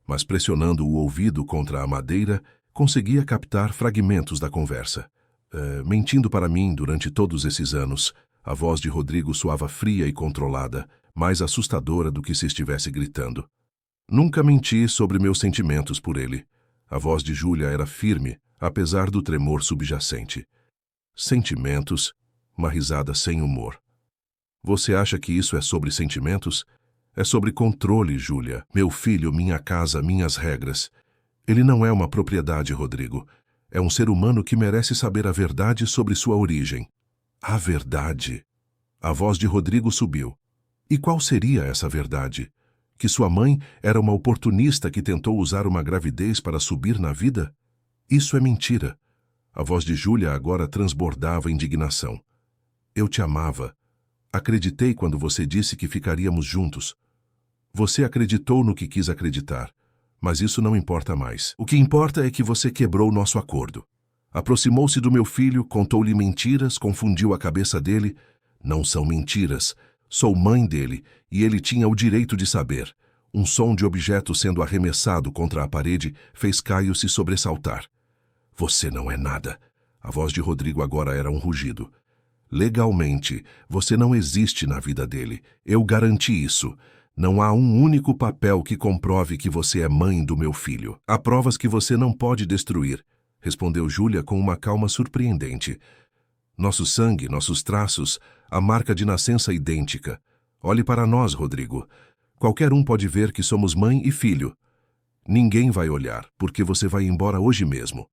mas pressionando o ouvido contra a madeira, conseguia captar fragmentos da conversa. Mentindo para mim durante todos esses anos, a voz de Rodrigo soava fria e controlada, mais assustadora do que se estivesse gritando. Nunca menti sobre meus sentimentos por ele. A voz de Júlia era firme, apesar do tremor subjacente. Sentimentos? Uma risada sem humor. Você acha que isso é sobre sentimentos? É sobre controle, Júlia. Meu filho, minha casa, minhas regras. Ele não é uma propriedade, Rodrigo. É um ser humano que merece saber a verdade sobre sua origem. A verdade. A voz de Rodrigo subiu. E qual seria essa verdade? Que sua mãe era uma oportunista que tentou usar uma gravidez para subir na vida? Isso é mentira. A voz de Júlia agora transbordava indignação. Eu te amava. Acreditei quando você disse que ficaríamos juntos. Você acreditou no que quis acreditar, mas isso não importa mais. O que importa é que você quebrou nosso acordo. Aproximou-se do meu filho, contou-lhe mentiras, confundiu a cabeça dele. Não são mentiras. Sou mãe dele, e ele tinha o direito de saber. Um som de objeto sendo arremessado contra a parede fez Caio se sobressaltar. Você não é nada. A voz de Rodrigo agora era um rugido. Legalmente, você não existe na vida dele. Eu garanti isso. Não há um único papel que comprove que você é mãe do meu filho. Há provas que você não pode destruir, respondeu Júlia com uma calma surpreendente. Nosso sangue, nossos traços, a marca de nascença idêntica. Olhe para nós, Rodrigo. Qualquer um pode ver que somos mãe e filho. Ninguém vai olhar, porque você vai embora hoje mesmo.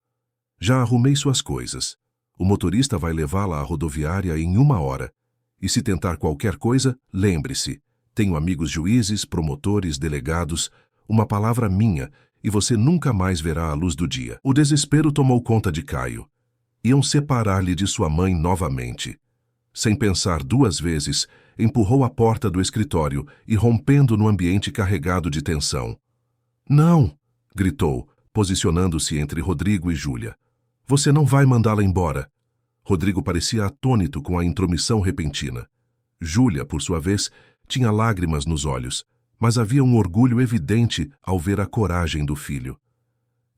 Já arrumei suas coisas. O motorista vai levá-la à rodoviária em 1 hora. E se tentar qualquer coisa, lembre-se. Tenho amigos juízes, promotores, delegados. Uma palavra minha, e você nunca mais verá a luz do dia. O desespero tomou conta de Caio. Iam separar-lhe de sua mãe novamente. Sem pensar 2 vezes, empurrou a porta do escritório e rompendo no ambiente carregado de tensão. Não! Gritou, posicionando-se entre Rodrigo e Júlia. Você não vai mandá-la embora. Rodrigo parecia atônito com a intromissão repentina. Júlia, por sua vez, tinha lágrimas nos olhos, mas havia um orgulho evidente ao ver a coragem do filho.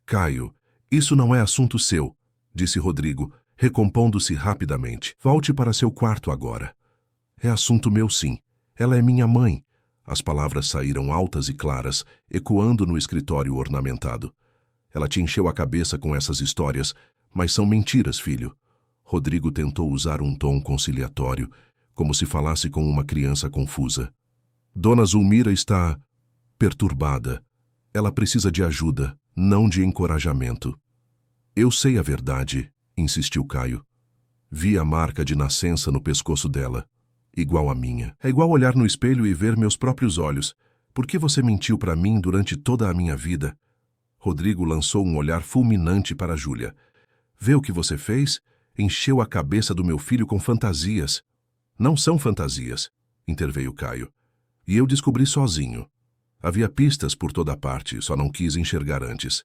Caio, isso não é assunto seu, disse Rodrigo, recompondo-se rapidamente. Volte para seu quarto agora. É assunto meu, sim. Ela é minha mãe. As palavras saíram altas e claras, ecoando no escritório ornamentado. Ela te encheu a cabeça com essas histórias, mas são mentiras, filho. Rodrigo tentou usar um tom conciliatório, como se falasse com uma criança confusa. Dona Zulmira está perturbada. Ela precisa de ajuda, não de encorajamento. Eu sei a verdade, insistiu Caio. Vi a marca de nascença no pescoço dela, igual à minha. É igual olhar no espelho e ver meus próprios olhos. Por que você mentiu para mim durante toda a minha vida? Rodrigo lançou um olhar fulminante para Júlia. Vê o que você fez? Encheu a cabeça do meu filho com fantasias. Não são fantasias, interveio Caio. E eu descobri sozinho. Havia pistas por toda parte, só não quis enxergar antes.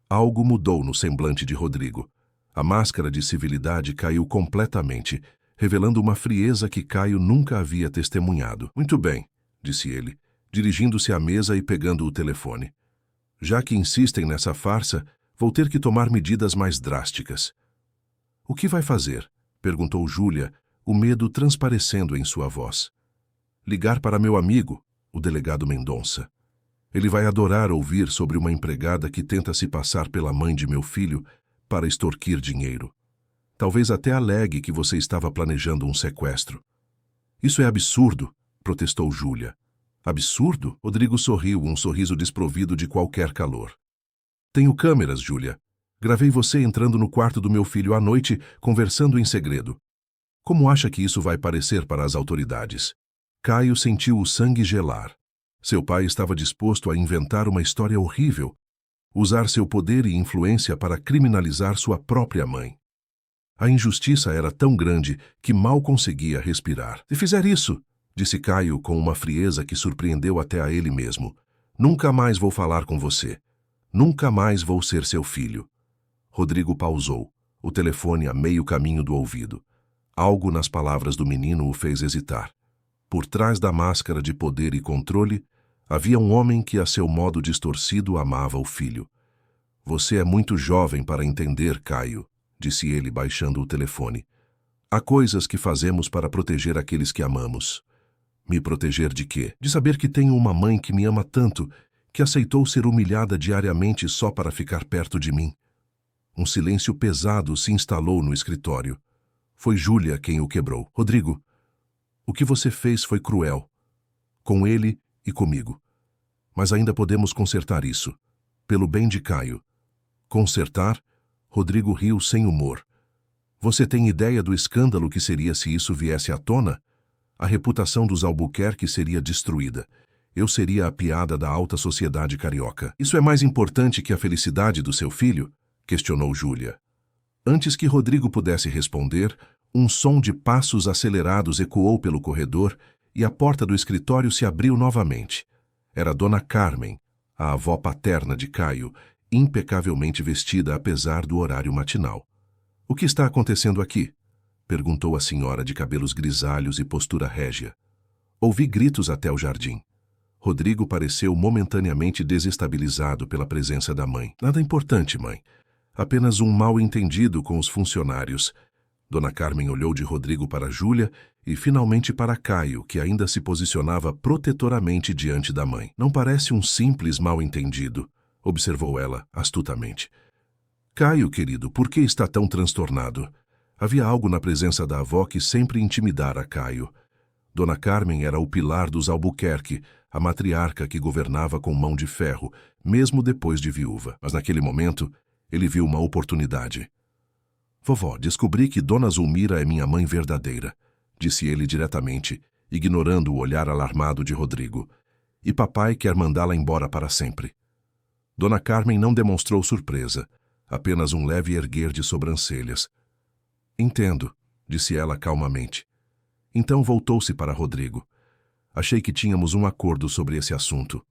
Algo mudou no semblante de Rodrigo. A máscara de civilidade caiu completamente, revelando uma frieza que Caio nunca havia testemunhado. Muito bem, disse ele, dirigindo-se à mesa e pegando o telefone. Já que insistem nessa farsa, vou ter que tomar medidas mais drásticas. O que vai fazer? Perguntou Júlia, o medo transparecendo em sua voz. Ligar para meu amigo, o delegado Mendonça. Ele vai adorar ouvir sobre uma empregada que tenta se passar pela mãe de meu filho para extorquir dinheiro. Talvez até alegue que você estava planejando um sequestro. Isso é absurdo, protestou Júlia. Absurdo? Rodrigo sorriu, um sorriso desprovido de qualquer calor. Tenho câmeras, Júlia. Gravei você entrando no quarto do meu filho à noite, conversando em segredo. Como acha que isso vai parecer para as autoridades? Caio sentiu o sangue gelar. Seu pai estava disposto a inventar uma história horrível, usar seu poder e influência para criminalizar sua própria mãe. A injustiça era tão grande que mal conseguia respirar. Se fizer isso, disse Caio com uma frieza que surpreendeu até a ele mesmo, nunca mais vou falar com você. Nunca mais vou ser seu filho. Rodrigo pausou, o telefone a meio caminho do ouvido. Algo nas palavras do menino o fez hesitar. Por trás da máscara de poder e controle, Havia um homem que, a seu modo distorcido, amava o filho. Você é muito jovem para entender, Caio, disse ele, baixando o telefone. Há coisas que fazemos para proteger aqueles que amamos. Me proteger de quê? De saber que tenho uma mãe que me ama tanto, que aceitou ser humilhada diariamente só para ficar perto de mim. Um silêncio pesado se instalou no escritório. Foi Júlia quem o quebrou. Rodrigo, o que você fez foi cruel. Com ele e comigo. Mas ainda podemos consertar isso. Pelo bem de Caio. Consertar? Rodrigo riu sem humor. Você tem ideia do escândalo que seria se isso viesse à tona? A reputação dos Albuquerque seria destruída. Eu seria a piada da alta sociedade carioca. Isso é mais importante que a felicidade do seu filho? Questionou Júlia. Antes que Rodrigo pudesse responder, um som de passos acelerados ecoou pelo corredor e a porta do escritório se abriu novamente. Era Dona Carmen, a avó paterna de Caio, impecavelmente vestida apesar do horário matinal. O que está acontecendo aqui? Perguntou a senhora de cabelos grisalhos e postura régia. Ouvi gritos até o jardim. Rodrigo pareceu momentaneamente desestabilizado pela presença da mãe. Nada importante, mãe. Apenas um mal-entendido com os funcionários. Dona Carmen olhou de Rodrigo para Júlia e finalmente para Caio, que ainda se posicionava protetoramente diante da mãe. Não parece um simples mal-entendido, observou ela astutamente. Caio, querido, por que está tão transtornado? Havia algo na presença da avó que sempre intimidara Caio. Dona Carmen era o pilar dos Albuquerque, a matriarca que governava com mão de ferro, mesmo depois de viúva. Mas naquele momento, ele viu uma oportunidade. Vovó, descobri que Dona Zulmira é minha mãe verdadeira, disse ele diretamente, ignorando o olhar alarmado de Rodrigo. E papai quer mandá-la embora para sempre. Dona Carmen não demonstrou surpresa, apenas um leve erguer de sobrancelhas. Entendo, disse ela calmamente. Então voltou-se para Rodrigo. Achei que tínhamos um acordo sobre esse assunto.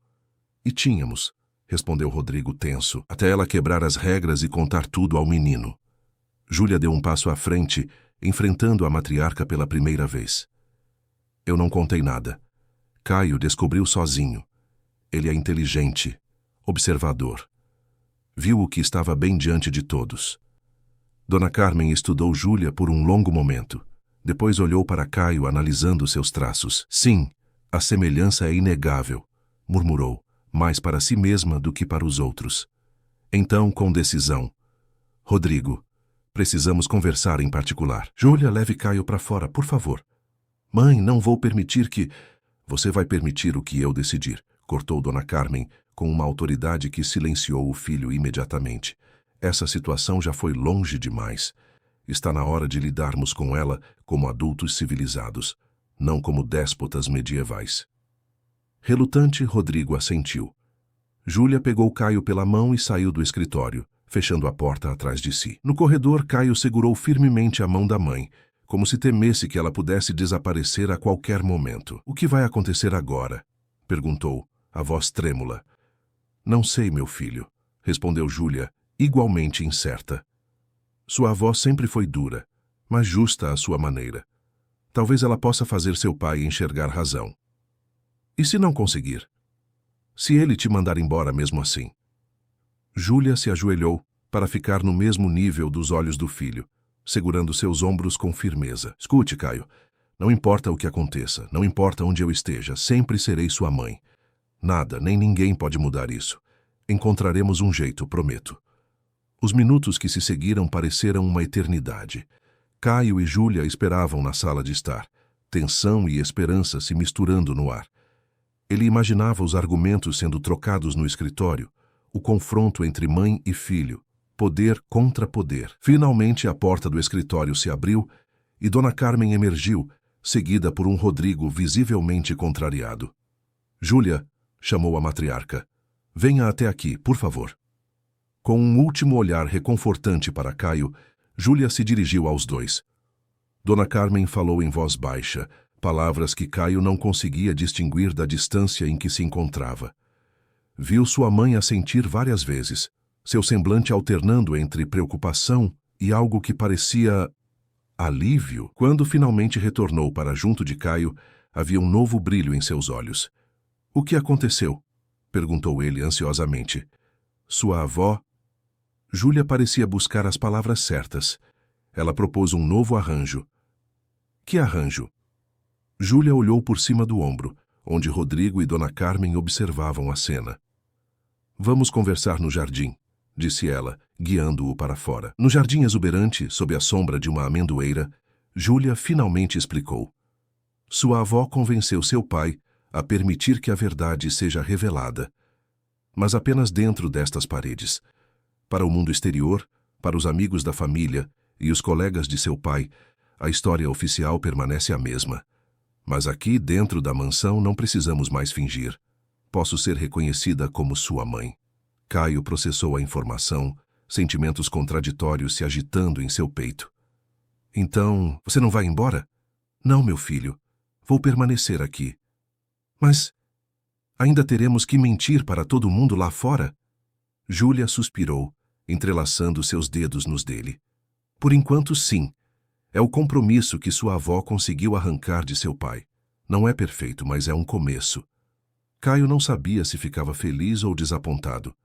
E tínhamos, respondeu Rodrigo tenso, até ela quebrar as regras e contar tudo ao menino. Júlia deu um passo à frente, enfrentando a matriarca pela primeira vez. Eu não contei nada. Caio descobriu sozinho. Ele é inteligente, observador. Viu o que estava bem diante de todos. Dona Carmen estudou Júlia por um longo momento. Depois olhou para Caio analisando seus traços. Sim, a semelhança é inegável, murmurou, mais para si mesma do que para os outros. Então, com decisão. Rodrigo, precisamos conversar em particular. Júlia, leve Caio para fora, por favor. Mãe, não vou permitir que... Você vai permitir o que eu decidir, cortou Dona Carmen, com uma autoridade que silenciou o filho imediatamente. Essa situação já foi longe demais. Está na hora de lidarmos com ela como adultos civilizados, não como déspotas medievais. Relutante, Rodrigo assentiu. Júlia pegou Caio pela mão e saiu do escritório, fechando a porta atrás de si. No corredor, Caio segurou firmemente a mão da mãe, como se temesse que ela pudesse desaparecer a qualquer momento. O que vai acontecer agora? Perguntou, a voz trêmula. Não sei, meu filho, respondeu Júlia, igualmente incerta. Sua avó sempre foi dura, mas justa à sua maneira. Talvez ela possa fazer seu pai enxergar razão. E se não conseguir? Se ele te mandar embora mesmo assim? Júlia se ajoelhou para ficar no mesmo nível dos olhos do filho, segurando seus ombros com firmeza. Escute, Caio, não importa o que aconteça, não importa onde eu esteja, sempre serei sua mãe. Nada, nem ninguém pode mudar isso. Encontraremos um jeito, prometo. Os minutos que se seguiram pareceram uma eternidade. Caio e Júlia esperavam na sala de estar, tensão e esperança se misturando no ar. Ele imaginava os argumentos sendo trocados no escritório, o confronto entre mãe e filho, poder contra poder. Finalmente a porta do escritório se abriu e Dona Carmen emergiu, seguida por um Rodrigo visivelmente contrariado. Júlia, chamou a matriarca, venha até aqui, por favor. Com um último olhar reconfortante para Caio, Júlia se dirigiu aos dois. Dona Carmen falou em voz baixa, palavras que Caio não conseguia distinguir da distância em que se encontrava. Viu sua mãe assentir várias vezes, seu semblante alternando entre preocupação e algo que parecia alívio. Quando finalmente retornou para junto de Caio, havia um novo brilho em seus olhos. O que aconteceu? Perguntou ele ansiosamente. Sua avó... Júlia parecia buscar as palavras certas. Ela propôs um novo arranjo. Que arranjo? Júlia olhou por cima do ombro, onde Rodrigo e Dona Carmen observavam a cena. Vamos conversar no jardim, disse ela, guiando-o para fora. No jardim exuberante, sob a sombra de uma amendoeira, Júlia finalmente explicou. Sua avó convenceu seu pai a permitir que a verdade seja revelada, mas apenas dentro destas paredes. Para o mundo exterior, para os amigos da família e os colegas de seu pai, a história oficial permanece a mesma. Mas aqui, dentro da mansão, não precisamos mais fingir. Posso ser reconhecida como sua mãe. Caio processou a informação, sentimentos contraditórios se agitando em seu peito. Então, você não vai embora? Não, meu filho. Vou permanecer aqui. Mas ainda teremos que mentir para todo mundo lá fora? Júlia suspirou, entrelaçando seus dedos nos dele. Por enquanto, sim. É o compromisso que sua avó conseguiu arrancar de seu pai. Não é perfeito, mas é um começo. Caio não sabia se ficava feliz ou desapontado.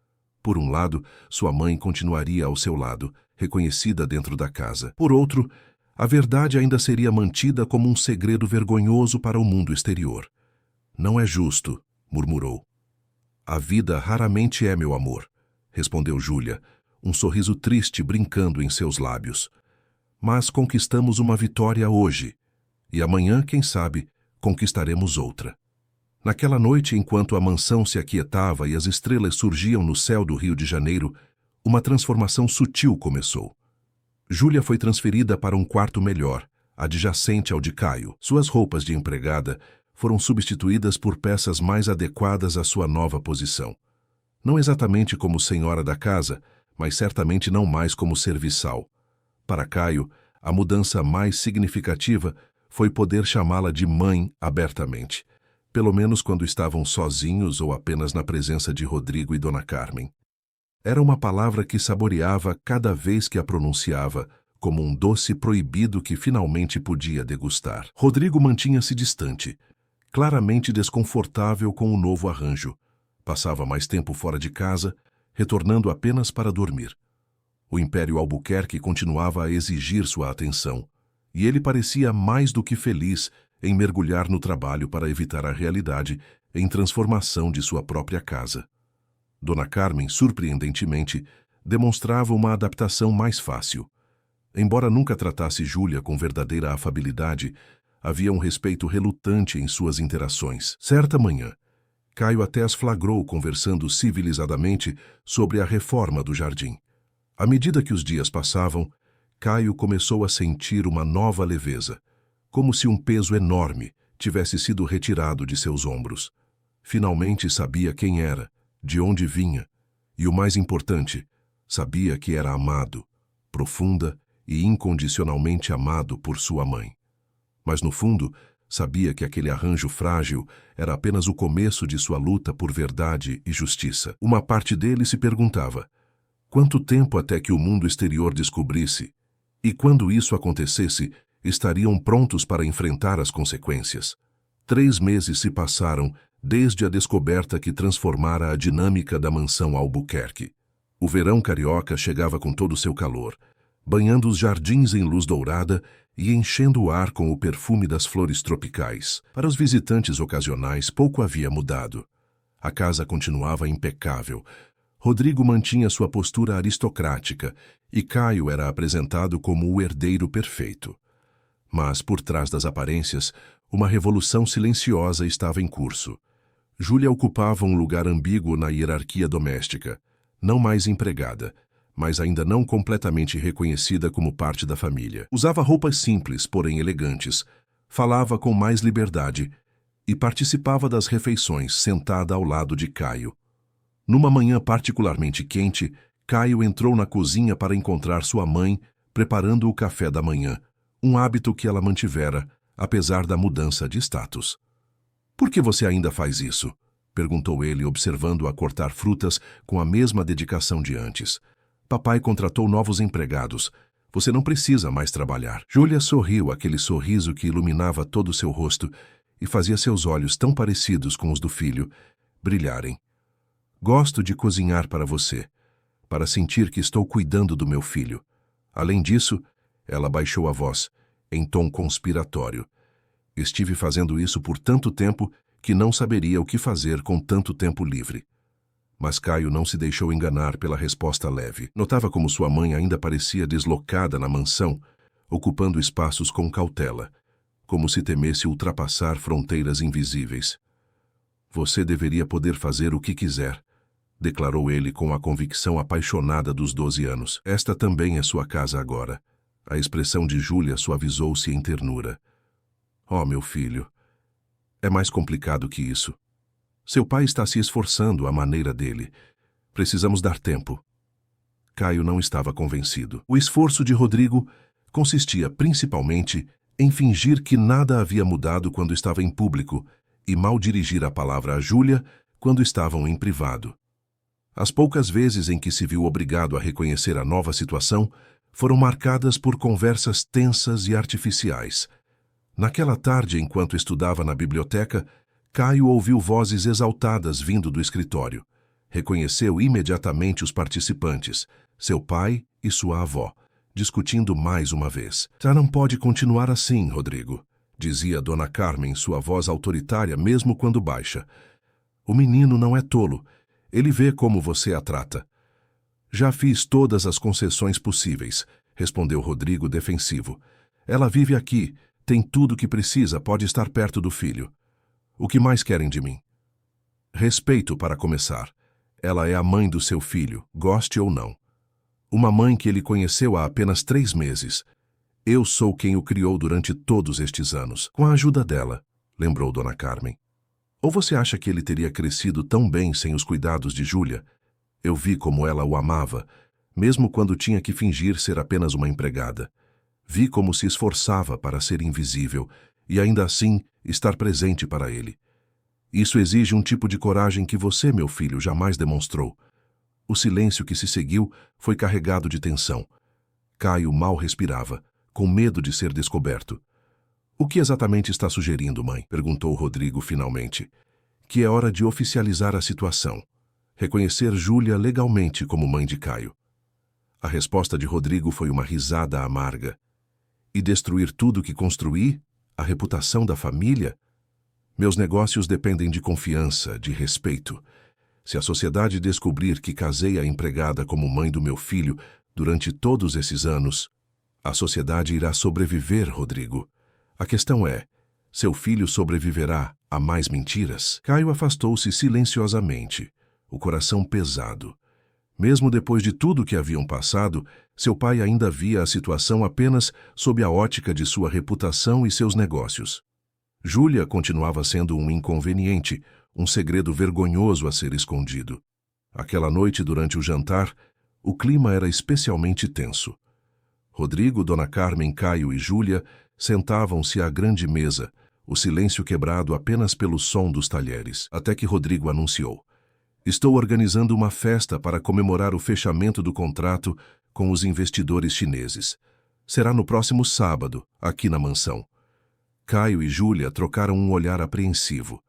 Por um lado, sua mãe continuaria ao seu lado, reconhecida dentro da casa. Por outro, a verdade ainda seria mantida como um segredo vergonhoso para o mundo exterior. Não é justo, murmurou. A vida raramente é, meu amor, respondeu Júlia, um sorriso triste brincando em seus lábios. Mas conquistamos uma vitória hoje, e amanhã, quem sabe, conquistaremos outra. Naquela noite, enquanto a mansão se aquietava e as estrelas surgiam no céu do Rio de Janeiro, uma transformação sutil começou. Júlia foi transferida para um quarto melhor, adjacente ao de Caio. Suas roupas de empregada foram substituídas por peças mais adequadas à sua nova posição. Não exatamente como senhora da casa, mas certamente não mais como serviçal. Para Caio, a mudança mais significativa foi poder chamá-la de mãe abertamente, pelo menos quando estavam sozinhos ou apenas na presença de Rodrigo e Dona Carmen. Era uma palavra que saboreava cada vez que a pronunciava, como um doce proibido que finalmente podia degustar. Rodrigo mantinha-se distante, claramente desconfortável com o novo arranjo. Passava mais tempo fora de casa, retornando apenas para dormir. O Império Albuquerque continuava a exigir sua atenção, e ele parecia mais do que feliz em mergulhar no trabalho para evitar a realidade em transformação de sua própria casa. Dona Carmen, surpreendentemente, demonstrava uma adaptação mais fácil. Embora nunca tratasse Júlia com verdadeira afabilidade, havia um respeito relutante em suas interações. Certa manhã, Caio até as flagrou conversando civilizadamente sobre a reforma do jardim. À medida que os dias passavam, Caio começou a sentir uma nova leveza, como se um peso enorme tivesse sido retirado de seus ombros. Finalmente sabia quem era, de onde vinha, e o mais importante, sabia que era amado, profunda e incondicionalmente amado por sua mãe. Mas no fundo, sabia que aquele arranjo frágil era apenas o começo de sua luta por verdade e justiça. Uma parte dele se perguntava: quanto tempo até que o mundo exterior descobrisse? E quando isso acontecesse, estariam prontos para enfrentar as consequências? 3 meses se passaram desde a descoberta que transformara a dinâmica da mansão Albuquerque. O verão carioca chegava com todo o seu calor, banhando os jardins em luz dourada e enchendo o ar com o perfume das flores tropicais. Para os visitantes ocasionais, pouco havia mudado. A casa continuava impecável. Rodrigo mantinha sua postura aristocrática e Caio era apresentado como o herdeiro perfeito. Mas, por trás das aparências, uma revolução silenciosa estava em curso. Júlia ocupava um lugar ambíguo na hierarquia doméstica, não mais empregada, mas ainda não completamente reconhecida como parte da família. Usava roupas simples, porém elegantes, falava com mais liberdade e participava das refeições sentada ao lado de Caio. Numa manhã particularmente quente, Caio entrou na cozinha para encontrar sua mãe preparando o café da manhã, um hábito que ela mantivera, apesar da mudança de status. Por que você ainda faz isso? Perguntou ele, observando-a cortar frutas com a mesma dedicação de antes. Papai contratou novos empregados. Você não precisa mais trabalhar. Júlia sorriu, aquele sorriso que iluminava todo o seu rosto, e fazia seus olhos, tão parecidos com os do filho, brilharem. Gosto de cozinhar para você, para sentir que estou cuidando do meu filho. Além disso, ela baixou a voz, em tom conspiratório. Estive fazendo isso por tanto tempo que não saberia o que fazer com tanto tempo livre. Mas Caio não se deixou enganar pela resposta leve. Notava como sua mãe ainda parecia deslocada na mansão, ocupando espaços com cautela, como se temesse ultrapassar fronteiras invisíveis. Você deveria poder fazer o que quiser, declarou ele com a convicção apaixonada dos 12 anos. Esta também é sua casa agora. A expressão de Júlia suavizou-se em ternura. Oh, meu filho, é mais complicado que isso. Seu pai está se esforçando à maneira dele. Precisamos dar tempo. Caio não estava convencido. O esforço de Rodrigo consistia principalmente em fingir que nada havia mudado quando estava em público e mal dirigir a palavra a Júlia quando estavam em privado. As poucas vezes em que se viu obrigado a reconhecer a nova situação foram marcadas por conversas tensas e artificiais. Naquela tarde, enquanto estudava na biblioteca, Caio ouviu vozes exaltadas vindo do escritório. Reconheceu imediatamente os participantes, seu pai e sua avó, discutindo mais uma vez. Já não pode continuar assim, Rodrigo, dizia Dona Carmen, sua voz autoritária mesmo quando baixa. O menino não é tolo. Ele vê como você a trata. Já fiz todas as concessões possíveis, respondeu Rodrigo defensivo. Ela vive aqui, tem tudo o que precisa, pode estar perto do filho. O que mais querem de mim? Respeito para começar. Ela é a mãe do seu filho, goste ou não. Uma mãe que ele conheceu há apenas 3 meses. Eu sou quem o criou durante todos estes anos, com a ajuda dela, lembrou Dona Carmen. Ou você acha que ele teria crescido tão bem sem os cuidados de Júlia? Eu vi como ela o amava, mesmo quando tinha que fingir ser apenas uma empregada. Vi como se esforçava para ser invisível e ainda assim estar presente para ele. Isso exige um tipo de coragem que você, meu filho, jamais demonstrou. O silêncio que se seguiu foi carregado de tensão. Caio mal respirava, com medo de ser descoberto. O que exatamente está sugerindo, mãe? Perguntou Rodrigo finalmente. Que é hora de oficializar a situação. Reconhecer Júlia legalmente como mãe de Caio. A resposta de Rodrigo foi uma risada amarga. E destruir tudo que construí? A reputação da família? Meus negócios dependem de confiança, de respeito. Se a sociedade descobrir que casei a empregada como mãe do meu filho durante todos esses anos, a sociedade irá sobreviver, Rodrigo. A questão é, seu filho sobreviverá a mais mentiras? Caio afastou-se silenciosamente, o coração pesado. Mesmo depois de tudo que haviam passado, seu pai ainda via a situação apenas sob a ótica de sua reputação e seus negócios. Júlia continuava sendo um inconveniente, um segredo vergonhoso a ser escondido. Aquela noite, durante o jantar, o clima era especialmente tenso. Rodrigo, Dona Carmen, Caio e Júlia sentavam-se à grande mesa, o silêncio quebrado apenas pelo som dos talheres, até que Rodrigo anunciou. Estou organizando uma festa para comemorar o fechamento do contrato com os investidores chineses. Será no próximo sábado, aqui na mansão. Caio e Júlia trocaram um olhar apreensivo.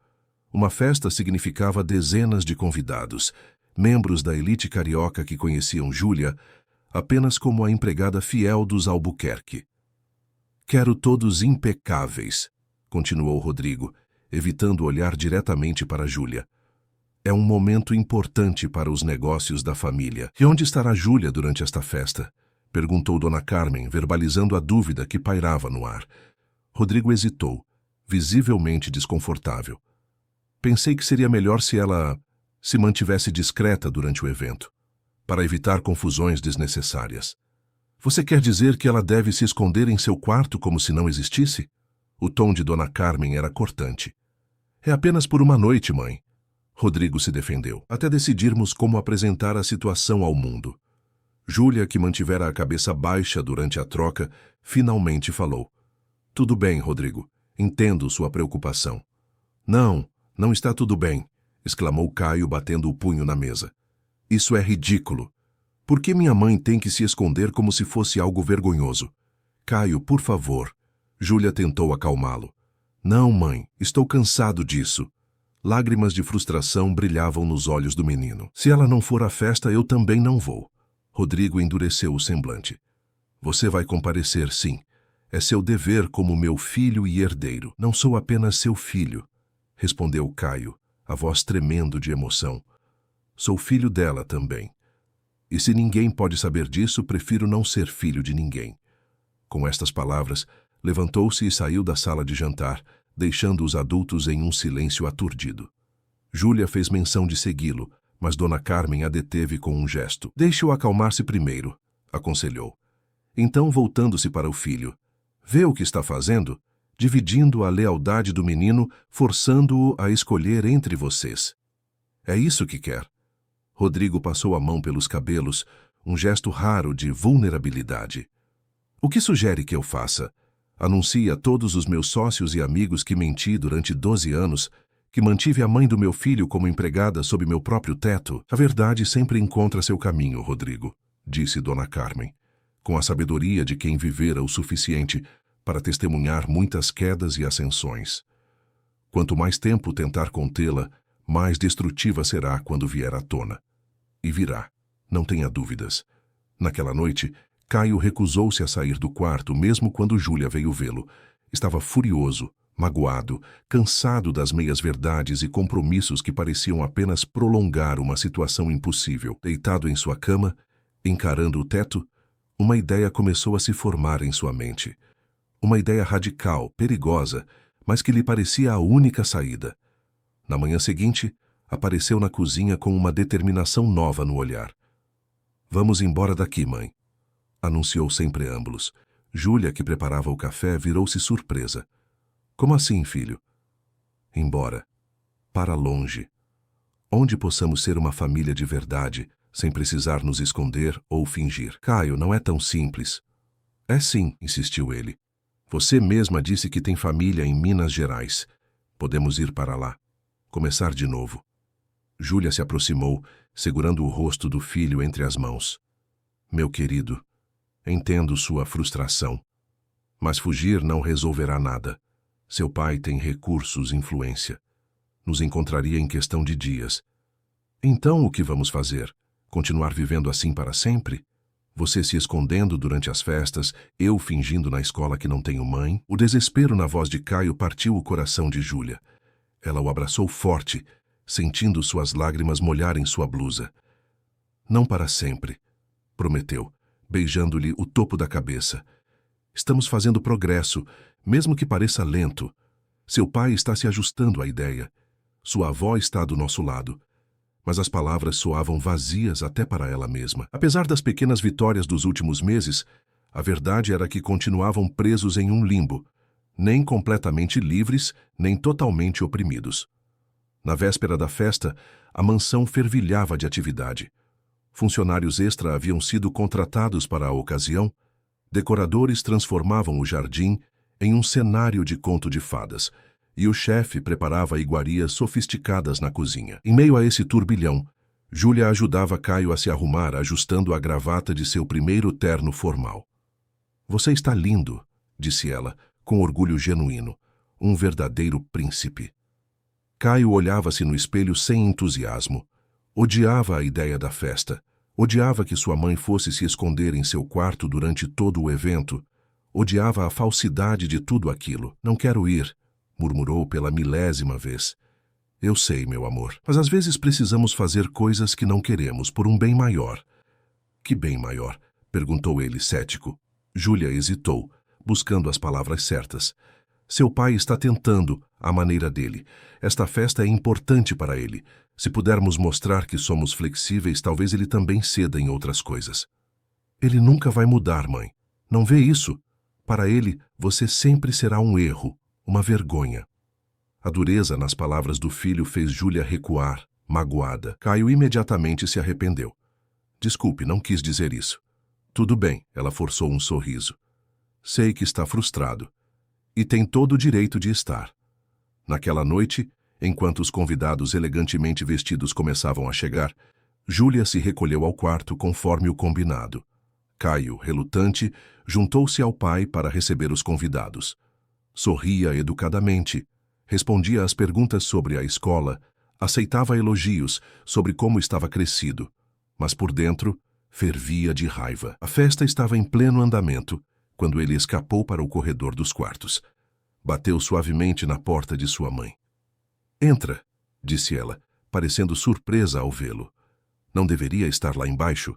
Uma festa significava dezenas de convidados, membros da elite carioca que conheciam Júlia apenas como a empregada fiel dos Albuquerque. Quero todos impecáveis, continuou Rodrigo, evitando olhar diretamente para Júlia. É um momento importante para os negócios da família. E onde estará Júlia durante esta festa? Perguntou Dona Carmen, verbalizando a dúvida que pairava no ar. Rodrigo hesitou, visivelmente desconfortável. Pensei que seria melhor se ela se mantivesse discreta durante o evento, para evitar confusões desnecessárias. Você quer dizer que ela deve se esconder em seu quarto como se não existisse? O tom de Dona Carmen era cortante. É apenas por uma noite, mãe. Rodrigo se defendeu, até decidirmos como apresentar a situação ao mundo. Júlia, que mantivera a cabeça baixa durante a troca, finalmente falou. Tudo bem, Rodrigo. Entendo sua preocupação. Não, não está tudo bem, exclamou Caio batendo o punho na mesa. Isso é ridículo. Por que minha mãe tem que se esconder como se fosse algo vergonhoso? Caio, por favor. Júlia tentou acalmá-lo. Não, mãe, estou cansado disso. Lágrimas de frustração brilhavam nos olhos do menino. Se ela não for à festa, eu também não vou. Rodrigo endureceu o semblante. Você vai comparecer, sim. É seu dever como meu filho e herdeiro. Não sou apenas seu filho, respondeu Caio, a voz tremendo de emoção. Sou filho dela também. E se ninguém pode saber disso, prefiro não ser filho de ninguém. Com estas palavras, levantou-se e saiu da sala de jantar, deixando os adultos em um silêncio aturdido. Júlia fez menção de segui-lo, mas Dona Carmen a deteve com um gesto. Deixe-o acalmar-se primeiro, aconselhou. Então, voltando-se para o filho, vê o que está fazendo? Dividindo a lealdade do menino, forçando-o a escolher entre vocês. É isso que quer. Rodrigo passou a mão pelos cabelos, um gesto raro de vulnerabilidade. O que sugere que eu faça? Anuncie a todos os meus sócios e amigos que menti durante 12 anos, que mantive a mãe do meu filho como empregada sob meu próprio teto. A verdade sempre encontra seu caminho, Rodrigo, disse Dona Carmen, com a sabedoria de quem vivera o suficiente para testemunhar muitas quedas e ascensões. Quanto mais tempo tentar contê-la, mais destrutiva será quando vier à tona. E virá, não tenha dúvidas. Naquela noite, Caio recusou-se a sair do quarto mesmo quando Júlia veio vê-lo. Estava furioso, magoado, cansado das meias-verdades e compromissos que pareciam apenas prolongar uma situação impossível. Deitado em sua cama, encarando o teto, uma ideia começou a se formar em sua mente. Uma ideia radical, perigosa, mas que lhe parecia a única saída. Na manhã seguinte, apareceu na cozinha com uma determinação nova no olhar. Vamos embora daqui, mãe, anunciou sem preâmbulos. Júlia, que preparava o café, virou-se surpresa. Como assim, filho? Embora. Para longe. Onde possamos ser uma família de verdade, sem precisar nos esconder ou fingir. Caio, não é tão simples. É sim, insistiu ele. Você mesma disse que tem família em Minas Gerais. Podemos ir para lá. Começar de novo. Júlia se aproximou, segurando o rosto do filho entre as mãos. Meu querido, entendo sua frustração. Mas fugir não resolverá nada. Seu pai tem recursos e influência. Nos encontraria em questão de dias. Então o que vamos fazer? Continuar vivendo assim para sempre? Você se escondendo durante as festas, eu fingindo na escola que não tenho mãe? O desespero na voz de Caio partiu o coração de Júlia. Ela o abraçou forte, sentindo suas lágrimas molharem sua blusa. Não para sempre, prometeu, beijando-lhe o topo da cabeça. Estamos fazendo progresso, mesmo que pareça lento. Seu pai está se ajustando à ideia. Sua avó está do nosso lado. Mas as palavras soavam vazias até para ela mesma. Apesar das pequenas vitórias dos últimos meses, a verdade era que continuavam presos em um limbo, nem completamente livres, nem totalmente oprimidos. Na véspera da festa, a mansão fervilhava de atividade. Funcionários extra haviam sido contratados para a ocasião. Decoradores transformavam o jardim em um cenário de conto de fadas, e o chefe preparava iguarias sofisticadas na cozinha. Em meio a esse turbilhão, Júlia ajudava Caio a se arrumar, ajustando a gravata de seu primeiro terno formal. Você está lindo, disse ela, com orgulho genuíno, um verdadeiro príncipe. Caio olhava-se no espelho sem entusiasmo. Odiava a ideia da festa. Odiava que sua mãe fosse se esconder em seu quarto durante todo o evento. Odiava a falsidade de tudo aquilo. Não quero ir, murmurou pela 1000ª vez. Eu sei, meu amor, mas às vezes precisamos fazer coisas que não queremos por um bem maior. Que bem maior? Perguntou ele, cético. Júlia hesitou, buscando as palavras certas. Seu pai está tentando, à maneira dele. Esta festa é importante para ele. Se pudermos mostrar que somos flexíveis, talvez ele também ceda em outras coisas. Ele nunca vai mudar, mãe. Não vê isso? Para ele, você sempre será um erro, uma vergonha. A dureza nas palavras do filho fez Júlia recuar, magoada. Caio imediatamente se arrependeu. Desculpe, não quis dizer isso. Tudo bem, ela forçou um sorriso. Sei que está frustrado. E tem todo o direito de estar. Naquela noite, enquanto os convidados elegantemente vestidos começavam a chegar, Júlia se recolheu ao quarto conforme o combinado. Caio, relutante, juntou-se ao pai para receber os convidados. Sorria educadamente, respondia às perguntas sobre a escola, aceitava elogios sobre como estava crescido, mas por dentro fervia de raiva. A festa estava em pleno andamento quando ele escapou para o corredor dos quartos. Bateu suavemente na porta de sua mãe. "Entra", disse ela, parecendo surpresa ao vê-lo. "Não deveria estar lá embaixo?"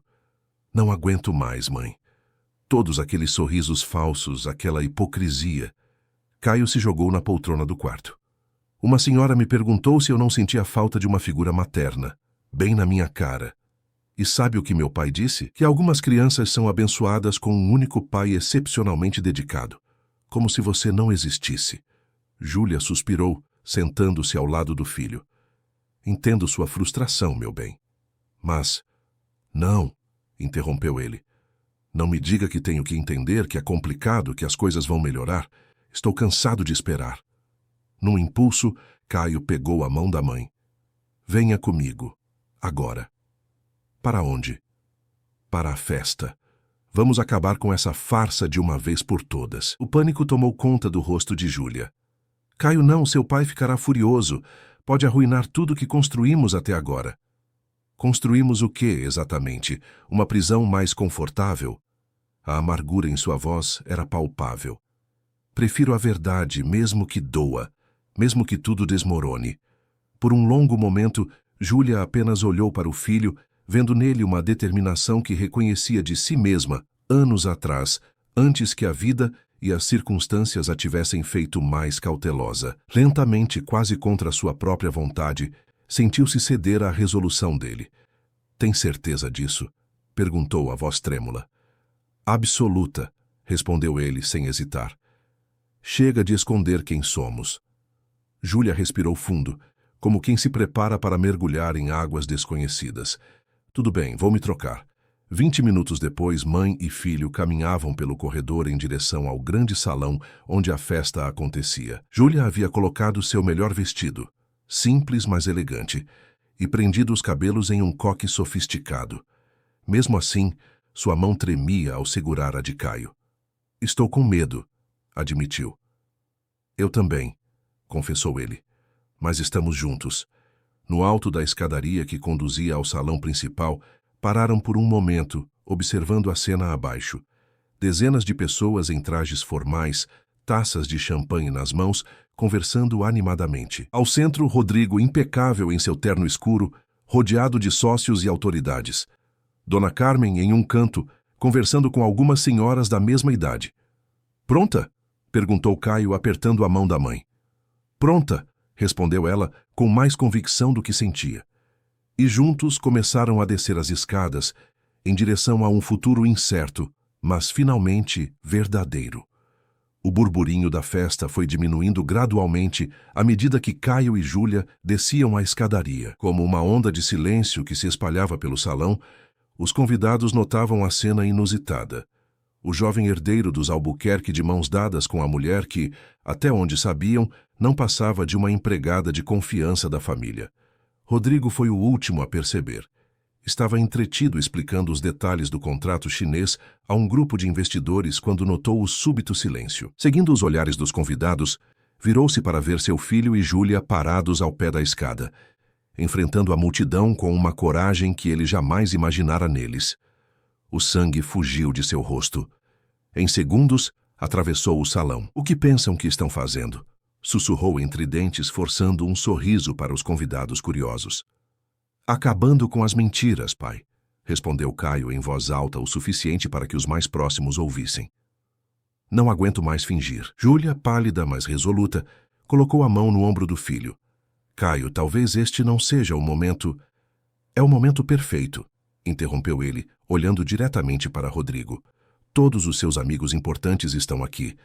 "Não aguento mais, mãe. Todos aqueles sorrisos falsos, aquela hipocrisia." Caio se jogou na poltrona do quarto. "Uma senhora me perguntou se eu não sentia falta de uma figura materna, bem na minha cara. E sabe o que meu pai disse? Que algumas crianças são abençoadas com um único pai excepcionalmente dedicado. Como se você não existisse." Júlia suspirou, sentando-se ao lado do filho. "Entendo sua frustração, meu bem." "Mas..." "Não", interrompeu ele. "Não me diga que tenho que entender, que é complicado, que as coisas vão melhorar. Estou cansado de esperar." Num impulso, Caio pegou a mão da mãe. "Venha comigo. Agora." "Para onde?" "Para a festa. Vamos acabar com essa farsa de uma vez por todas." O pânico tomou conta do rosto de Júlia. "Caio, não, seu pai ficará furioso. Pode arruinar tudo que construímos até agora." "Construímos o quê, exatamente? Uma prisão mais confortável?" A amargura em sua voz era palpável. "Prefiro a verdade, mesmo que doa, mesmo que tudo desmorone." Por um longo momento, Júlia apenas olhou para o filho, vendo nele uma determinação que reconhecia de si mesma, anos atrás, antes que a vida e as circunstâncias a tivessem feito mais cautelosa. Lentamente, quase contra sua própria vontade, sentiu-se ceder à resolução dele. "Tem certeza disso?" perguntou a voz trêmula. "Absoluta", respondeu ele sem hesitar. "Chega de esconder quem somos." Júlia respirou fundo, como quem se prepara para mergulhar em águas desconhecidas. "Tudo bem, vou me trocar." 20 minutos depois, mãe e filho caminhavam pelo corredor em direção ao grande salão onde a festa acontecia. Júlia havia colocado seu melhor vestido, simples mas elegante, e prendido os cabelos em um coque sofisticado. Mesmo assim, sua mão tremia ao segurar a de Caio. "Estou com medo", admitiu. "Eu também", confessou ele. "Mas estamos juntos." No alto da escadaria que conduzia ao salão principal, pararam por um momento, observando a cena abaixo. Dezenas de pessoas em trajes formais, taças de champanhe nas mãos, conversando animadamente. Ao centro, Rodrigo, impecável em seu terno escuro, rodeado de sócios e autoridades. Dona Carmen, em um canto, conversando com algumas senhoras da mesma idade. "Pronta?" perguntou Caio, apertando a mão da mãe. "Pronta", respondeu ela, com mais convicção do que sentia. E juntos começaram a descer as escadas, em direção a um futuro incerto, mas finalmente verdadeiro. O burburinho da festa foi diminuindo gradualmente à medida que Caio e Júlia desciam a escadaria. Como uma onda de silêncio que se espalhava pelo salão, os convidados notavam a cena inusitada. O jovem herdeiro dos Albuquerque de mãos dadas com a mulher que, até onde sabiam, não passava de uma empregada de confiança da família. Rodrigo foi o último a perceber. Estava entretido explicando os detalhes do contrato chinês a um grupo de investidores quando notou o súbito silêncio. Seguindo os olhares dos convidados, virou-se para ver seu filho e Júlia parados ao pé da escada, enfrentando a multidão com uma coragem que ele jamais imaginara neles. O sangue fugiu de seu rosto. Em segundos, atravessou o salão. "O que pensam que estão fazendo?" sussurrou entre dentes, forçando um sorriso para os convidados curiosos. "Acabando com as mentiras, pai", respondeu Caio em voz alta o suficiente para que os mais próximos ouvissem. "Não aguento mais fingir." Júlia, pálida, mas resoluta, colocou a mão no ombro do filho. "Caio, talvez este não seja o momento..." "É o momento perfeito", interrompeu ele, olhando diretamente para Rodrigo. "Todos os seus amigos importantes estão aqui.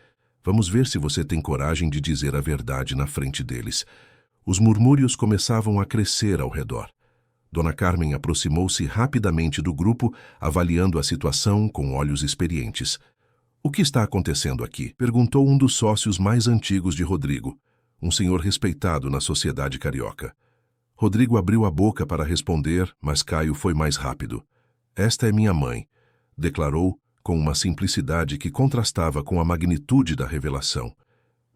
Vamos ver se você tem coragem de dizer a verdade na frente deles." Os murmúrios começavam a crescer ao redor. Dona Carmen aproximou-se rapidamente do grupo, avaliando a situação com olhos experientes. "O que está acontecendo aqui?" perguntou um dos sócios mais antigos de Rodrigo, um senhor respeitado na sociedade carioca. Rodrigo abriu a boca para responder, mas Caio foi mais rápido. "Esta é minha mãe", declarou, com uma simplicidade que contrastava com a magnitude da revelação.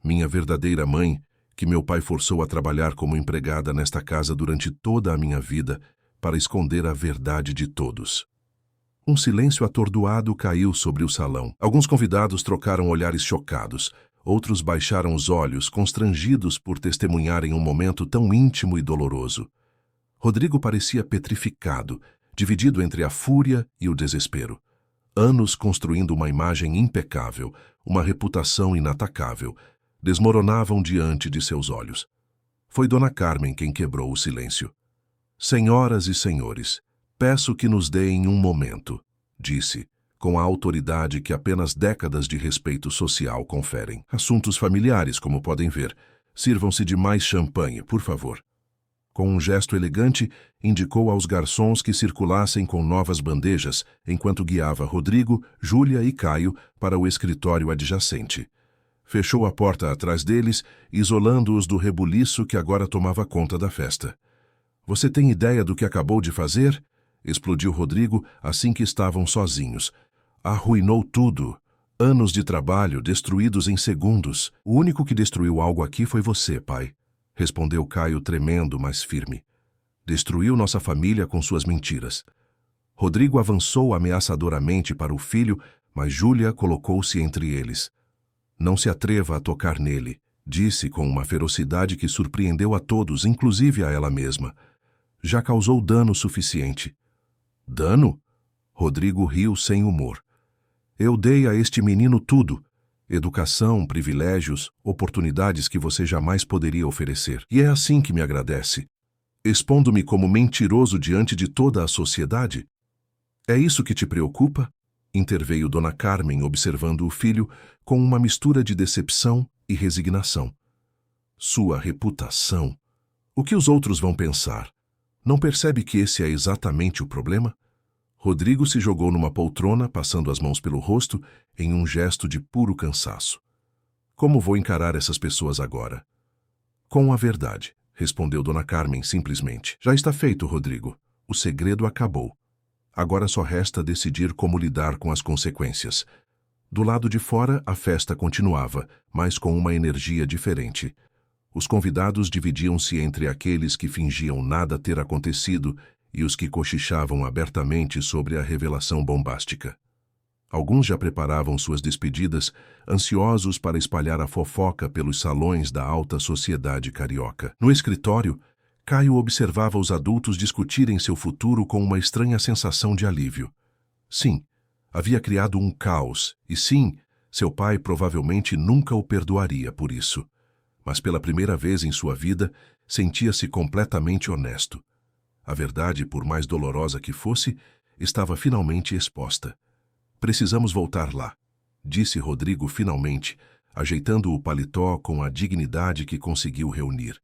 Minha verdadeira mãe, que meu pai forçou a trabalhar como empregada nesta casa durante toda a minha vida, para esconder a verdade de todos. Um silêncio atordoado caiu sobre o salão. Alguns convidados trocaram olhares chocados. Outros baixaram os olhos, constrangidos por testemunharem um momento tão íntimo e doloroso. Rodrigo parecia petrificado, dividido entre a fúria e o desespero. Anos construindo uma imagem impecável, uma reputação inatacável, desmoronavam diante de seus olhos. Foi Dona Carmen quem quebrou o silêncio. Senhoras e senhores, peço que nos deem um momento, disse, com a autoridade que apenas décadas de respeito social conferem. Assuntos familiares, como podem ver. Sirvam-se de mais champanhe, por favor. Com um gesto elegante, indicou aos garçons que circulassem com novas bandejas, enquanto guiava Rodrigo, Júlia e Caio para o escritório adjacente. Fechou a porta atrás deles, isolando-os do rebuliço que agora tomava conta da festa. Você tem ideia do que acabou de fazer? Explodiu Rodrigo assim que estavam sozinhos. Arruinou tudo. Anos de trabalho destruídos em segundos. O único que destruiu algo aqui foi você, pai. Respondeu Caio tremendo, mas firme. Destruiu nossa família com suas mentiras. Rodrigo avançou ameaçadoramente para o filho, mas Júlia colocou-se entre eles. Não se atreva a tocar nele, disse com uma ferocidade que surpreendeu a todos, inclusive a ela mesma. Já causou dano suficiente. Dano? Rodrigo riu sem humor. Eu dei a este menino tudo. Educação, privilégios, oportunidades que você jamais poderia oferecer. E é assim que me agradece. Expondo-me como mentiroso diante de toda a sociedade? É isso que te preocupa? Interveio Dona Carmen, observando o filho com uma mistura de decepção e resignação. Sua reputação. O que os outros vão pensar? Não percebe que esse é exatamente o problema? Rodrigo se jogou numa poltrona, passando as mãos pelo rosto, em um gesto de puro cansaço. Como vou encarar essas pessoas agora? Com a verdade, respondeu Dona Carmen simplesmente. Já está feito, Rodrigo. O segredo acabou. Agora só resta decidir como lidar com as consequências. Do lado de fora, a festa continuava, mas com uma energia diferente. Os convidados dividiam-se entre aqueles que fingiam nada ter acontecido e os que cochichavam abertamente sobre a revelação bombástica. Alguns já preparavam suas despedidas, ansiosos para espalhar a fofoca pelos salões da alta sociedade carioca. No escritório, Caio observava os adultos discutirem seu futuro com uma estranha sensação de alívio. Sim, havia criado um caos, e sim, seu pai provavelmente nunca o perdoaria por isso. Mas pela primeira vez em sua vida, sentia-se completamente honesto. A verdade, por mais dolorosa que fosse, estava finalmente exposta. Precisamos voltar lá, disse Rodrigo finalmente, ajeitando o paletó com a dignidade que conseguiu reunir.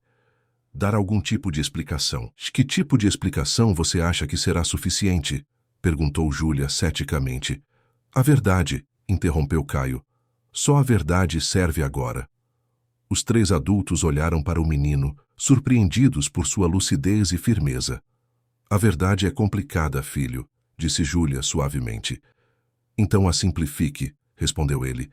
Dar algum tipo de explicação. Que tipo de explicação você acha que será suficiente? Perguntou Júlia ceticamente. A verdade, interrompeu Caio. Só a verdade serve agora. Os três adultos olharam para o menino, surpreendidos por sua lucidez e firmeza. A verdade é complicada, filho, disse Júlia suavemente. Então a simplifique, respondeu ele.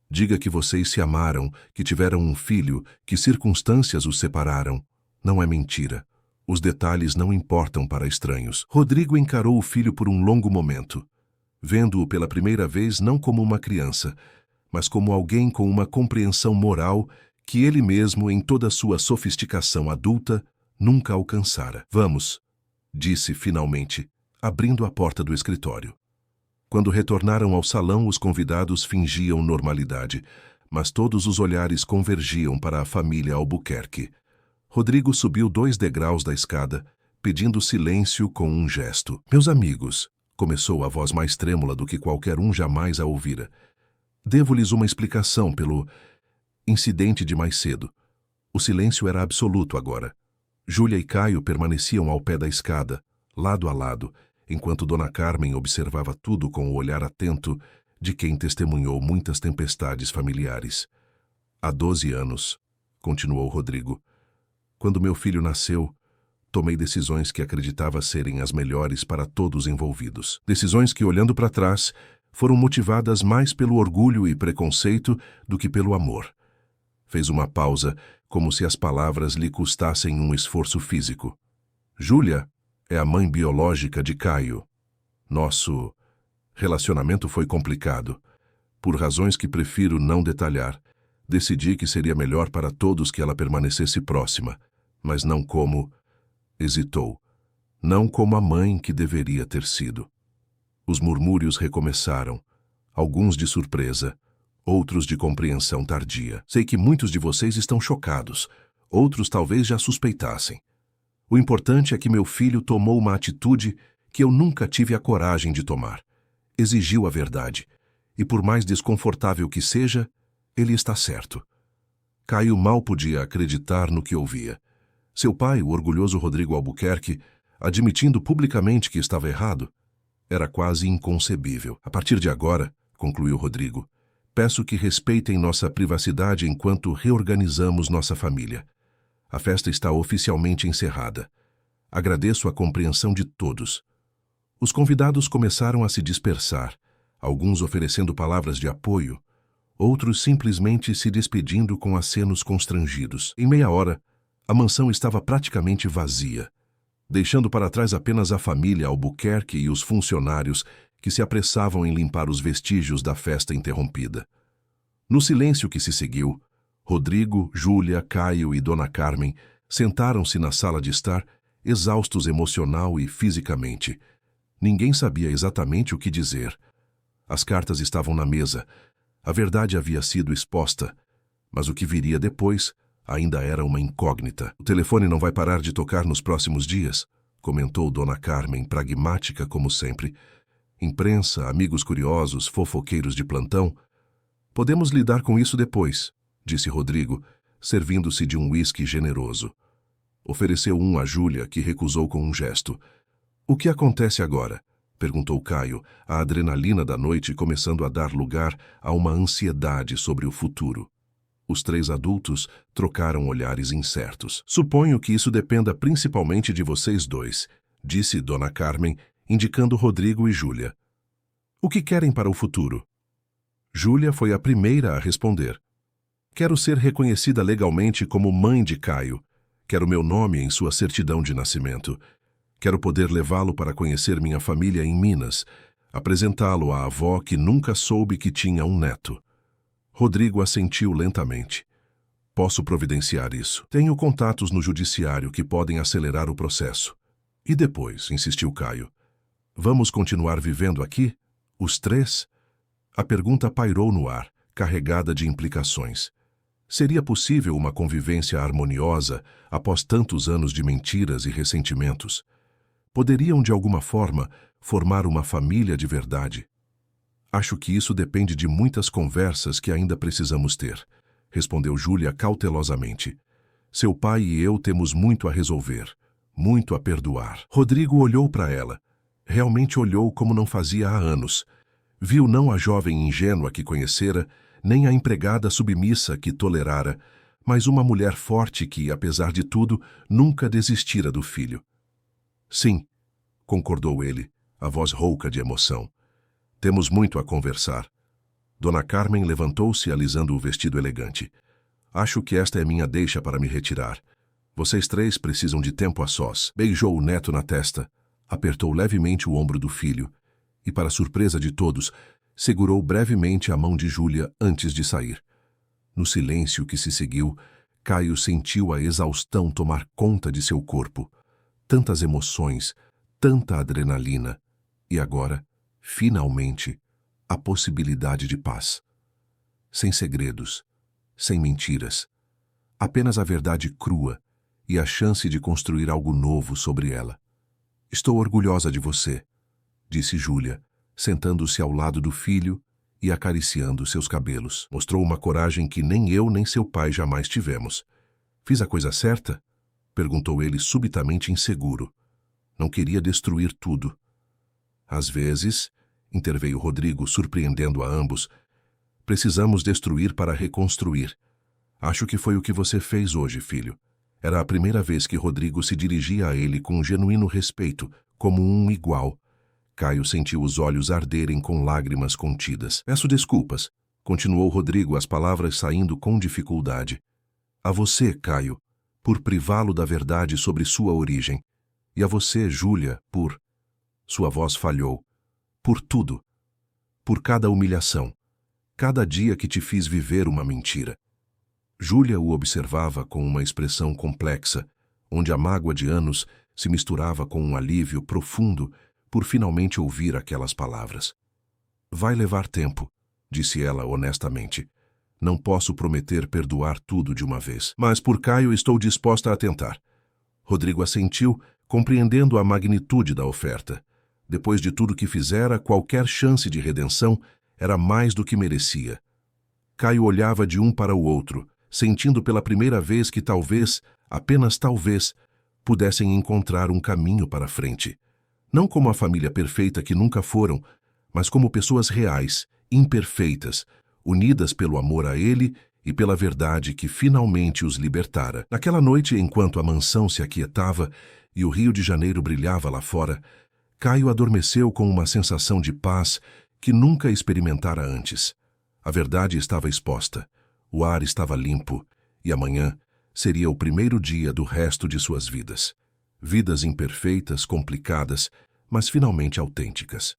Diga que vocês se amaram, que tiveram um filho, que circunstâncias os separaram. Não é mentira. Os detalhes não importam para estranhos. Rodrigo encarou o filho por um longo momento, vendo-o pela primeira vez não como uma criança, mas como alguém com uma compreensão moral que ele mesmo, em toda a sua sofisticação adulta, nunca alcançara. Vamos, disse finalmente, abrindo a porta do escritório. Quando retornaram ao salão, os convidados fingiam normalidade, mas todos os olhares convergiam para a família Albuquerque. Rodrigo subiu 2 degraus da escada, pedindo silêncio com um gesto. Meus amigos, começou a voz mais trêmula do que qualquer um jamais a ouvira. Devo-lhes uma explicação pelo incidente de mais cedo. O silêncio era absoluto agora. Júlia e Caio permaneciam ao pé da escada, lado a lado, enquanto Dona Carmen observava tudo com o olhar atento de quem testemunhou muitas tempestades familiares. Há 12 anos, continuou Rodrigo, quando meu filho nasceu, tomei decisões que acreditava serem as melhores para todos envolvidos. Decisões que, olhando para trás, foram motivadas mais pelo orgulho e preconceito do que pelo amor. Fez uma pausa, como se as palavras lhe custassem um esforço físico. Júlia é a mãe biológica de Caio. Nosso relacionamento foi complicado. Por razões que prefiro não detalhar, decidi que seria melhor para todos que ela permanecesse próxima, mas não como... Hesitou. Não como a mãe que deveria ter sido. Os murmúrios recomeçaram, alguns de surpresa, outros de compreensão tardia. Sei que muitos de vocês estão chocados, outros talvez já suspeitassem. O importante é que meu filho tomou uma atitude que eu nunca tive a coragem de tomar. Exigiu a verdade, e por mais desconfortável que seja, ele está certo. Caio mal podia acreditar no que ouvia. Seu pai, o orgulhoso Rodrigo Albuquerque, admitindo publicamente que estava errado, era quase inconcebível. A partir de agora, concluiu Rodrigo, peço que respeitem nossa privacidade enquanto reorganizamos nossa família. A festa está oficialmente encerrada. Agradeço a compreensão de todos. Os convidados começaram a se dispersar, alguns oferecendo palavras de apoio, outros simplesmente se despedindo com acenos constrangidos. Em meia hora, a mansão estava praticamente vazia, deixando para trás apenas a família Albuquerque e os funcionários que se apressavam em limpar os vestígios da festa interrompida. No silêncio que se seguiu, Rodrigo, Júlia, Caio e Dona Carmen sentaram-se na sala de estar, exaustos emocional e fisicamente. Ninguém sabia exatamente o que dizer. As cartas estavam na mesa. A verdade havia sido exposta, mas o que viria depois ainda era uma incógnita. O telefone não vai parar de tocar nos próximos dias, comentou Dona Carmen, pragmática como sempre. Imprensa, amigos curiosos, fofoqueiros de plantão. Podemos lidar com isso depois, disse Rodrigo, servindo-se de um uísque generoso. Ofereceu um a Júlia, que recusou com um gesto. O que acontece agora? Perguntou Caio, a adrenalina da noite começando a dar lugar a uma ansiedade sobre o futuro. Os três adultos trocaram olhares incertos. Suponho que isso dependa principalmente de vocês dois, disse Dona Carmen, indicando Rodrigo e Júlia. O que querem para o futuro? Júlia foi a primeira a responder. Quero ser reconhecida legalmente como mãe de Caio. Quero meu nome em sua certidão de nascimento. Quero poder levá-lo para conhecer minha família em Minas, apresentá-lo à avó que nunca soube que tinha um neto. Rodrigo assentiu lentamente. Posso providenciar isso. Tenho contatos no judiciário que podem acelerar o processo. E depois, insistiu Caio. Vamos continuar vivendo aqui? Os três? A pergunta pairou no ar, carregada de implicações. Seria possível uma convivência harmoniosa após tantos anos de mentiras e ressentimentos? Poderiam, de alguma forma, formar uma família de verdade? Acho que isso depende de muitas conversas que ainda precisamos ter, respondeu Júlia cautelosamente. Seu pai e eu temos muito a resolver, muito a perdoar. Rodrigo olhou para ela. Realmente olhou como não fazia há anos. Viu não a jovem ingênua que conhecera, nem a empregada submissa que tolerara, mas uma mulher forte que, apesar de tudo, nunca desistira do filho. Sim, concordou ele, a voz rouca de emoção. Temos muito a conversar. Dona Carmen levantou-se alisando o vestido elegante. Acho que esta é minha deixa para me retirar. Vocês três precisam de tempo a sós. Beijou o neto na testa, apertou levemente o ombro do filho e, para surpresa de todos, segurou brevemente a mão de Júlia antes de sair. No silêncio que se seguiu, Caio sentiu a exaustão tomar conta de seu corpo. Tantas emoções, tanta adrenalina. E agora, finalmente, a possibilidade de paz. Sem segredos, sem mentiras. Apenas a verdade crua e a chance de construir algo novo sobre ela. Estou orgulhosa de você, disse Júlia, sentando-se ao lado do filho e acariciando seus cabelos. Mostrou uma coragem que nem eu nem seu pai jamais tivemos. Fiz a coisa certa? Perguntou ele subitamente inseguro. Não queria destruir tudo. Às vezes, interveio Rodrigo, surpreendendo a ambos, precisamos destruir para reconstruir. Acho que foi o que você fez hoje, filho. Era a primeira vez que Rodrigo se dirigia a ele com genuíno respeito, como um igual. Caio sentiu os olhos arderem com lágrimas contidas. Peço desculpas, continuou Rodrigo, as palavras saindo com dificuldade. A você, Caio, por privá-lo da verdade sobre sua origem. E a você, Júlia, por... Sua voz falhou. Por tudo. Por cada humilhação. Cada dia que te fiz viver uma mentira. Júlia o observava com uma expressão complexa, onde a mágoa de anos se misturava com um alívio profundo por finalmente ouvir aquelas palavras. Vai levar tempo, disse ela honestamente. Não posso prometer perdoar tudo de uma vez, mas por Caio estou disposta a tentar. Rodrigo assentiu, compreendendo a magnitude da oferta. Depois de tudo que fizera, qualquer chance de redenção era mais do que merecia. Caio olhava de um para o outro, sentindo pela primeira vez que talvez, apenas talvez, pudessem encontrar um caminho para a frente. Não como a família perfeita que nunca foram, mas como pessoas reais, imperfeitas, unidas pelo amor a ele e pela verdade que finalmente os libertara. Naquela noite, enquanto a mansão se aquietava e o Rio de Janeiro brilhava lá fora, Caio adormeceu com uma sensação de paz que nunca experimentara antes. A verdade estava exposta, o ar estava limpo, e amanhã seria o primeiro dia do resto de suas vidas. Vidas imperfeitas, complicadas, mas finalmente autênticas.